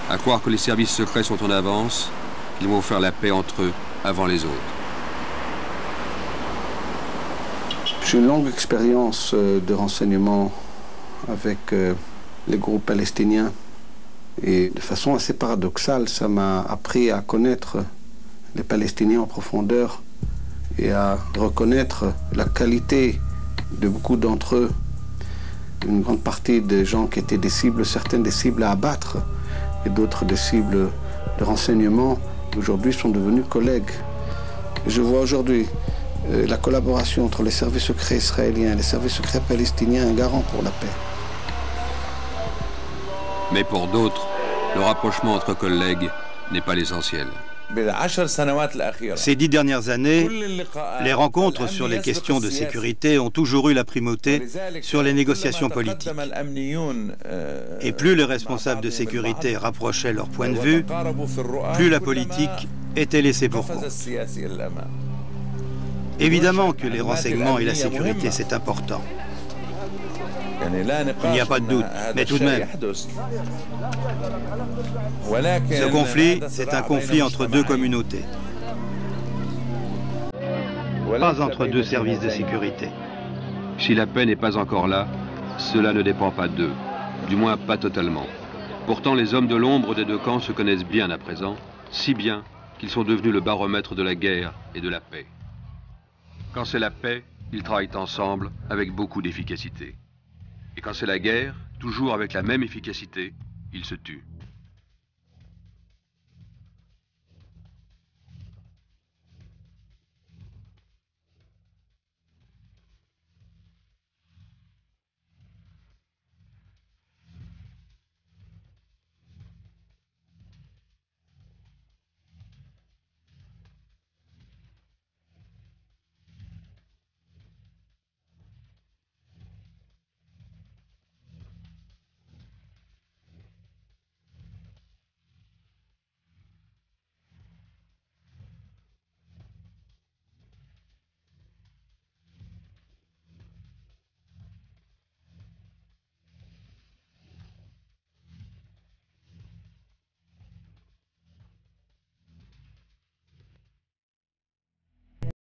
Speaker 7: À croire que les services secrets sont en avance, ils vont faire la paix entre eux avant les autres.
Speaker 12: J'ai une longue expérience de renseignement avec les groupes palestiniens et de façon assez paradoxale, ça m'a appris à connaître les Palestiniens en profondeur et à reconnaître la qualité de beaucoup d'entre eux. Une grande partie des gens qui étaient des cibles, certaines des cibles à abattre et d'autres des cibles de renseignement, aujourd'hui sont devenus collègues. Et je vois aujourd'hui la collaboration entre les services secrets israéliens et les services secrets palestiniens un garant pour la paix.
Speaker 7: Mais pour d'autres, le rapprochement entre collègues n'est pas l'essentiel.
Speaker 11: Ces 10 dernières années, les rencontres sur les questions de sécurité ont toujours eu la primauté sur les négociations politiques. Et plus les responsables de sécurité rapprochaient leur point de vue, plus la politique était laissée pour compte. Évidemment que les renseignements et la sécurité, c'est important. Il n'y a pas de doute, mais tout de même. Ce conflit, c'est un conflit entre deux communautés. Pas entre deux services de sécurité.
Speaker 7: Si la paix n'est pas encore là, cela ne dépend pas d'eux, du moins pas totalement. Pourtant, les hommes de l'ombre des deux camps se connaissent bien à présent, si bien qu'ils sont devenus le baromètre de la guerre et de la paix. Quand c'est la paix, ils travaillent ensemble avec beaucoup d'efficacité. Et quand c'est la guerre, toujours avec la même efficacité, ils se tuent.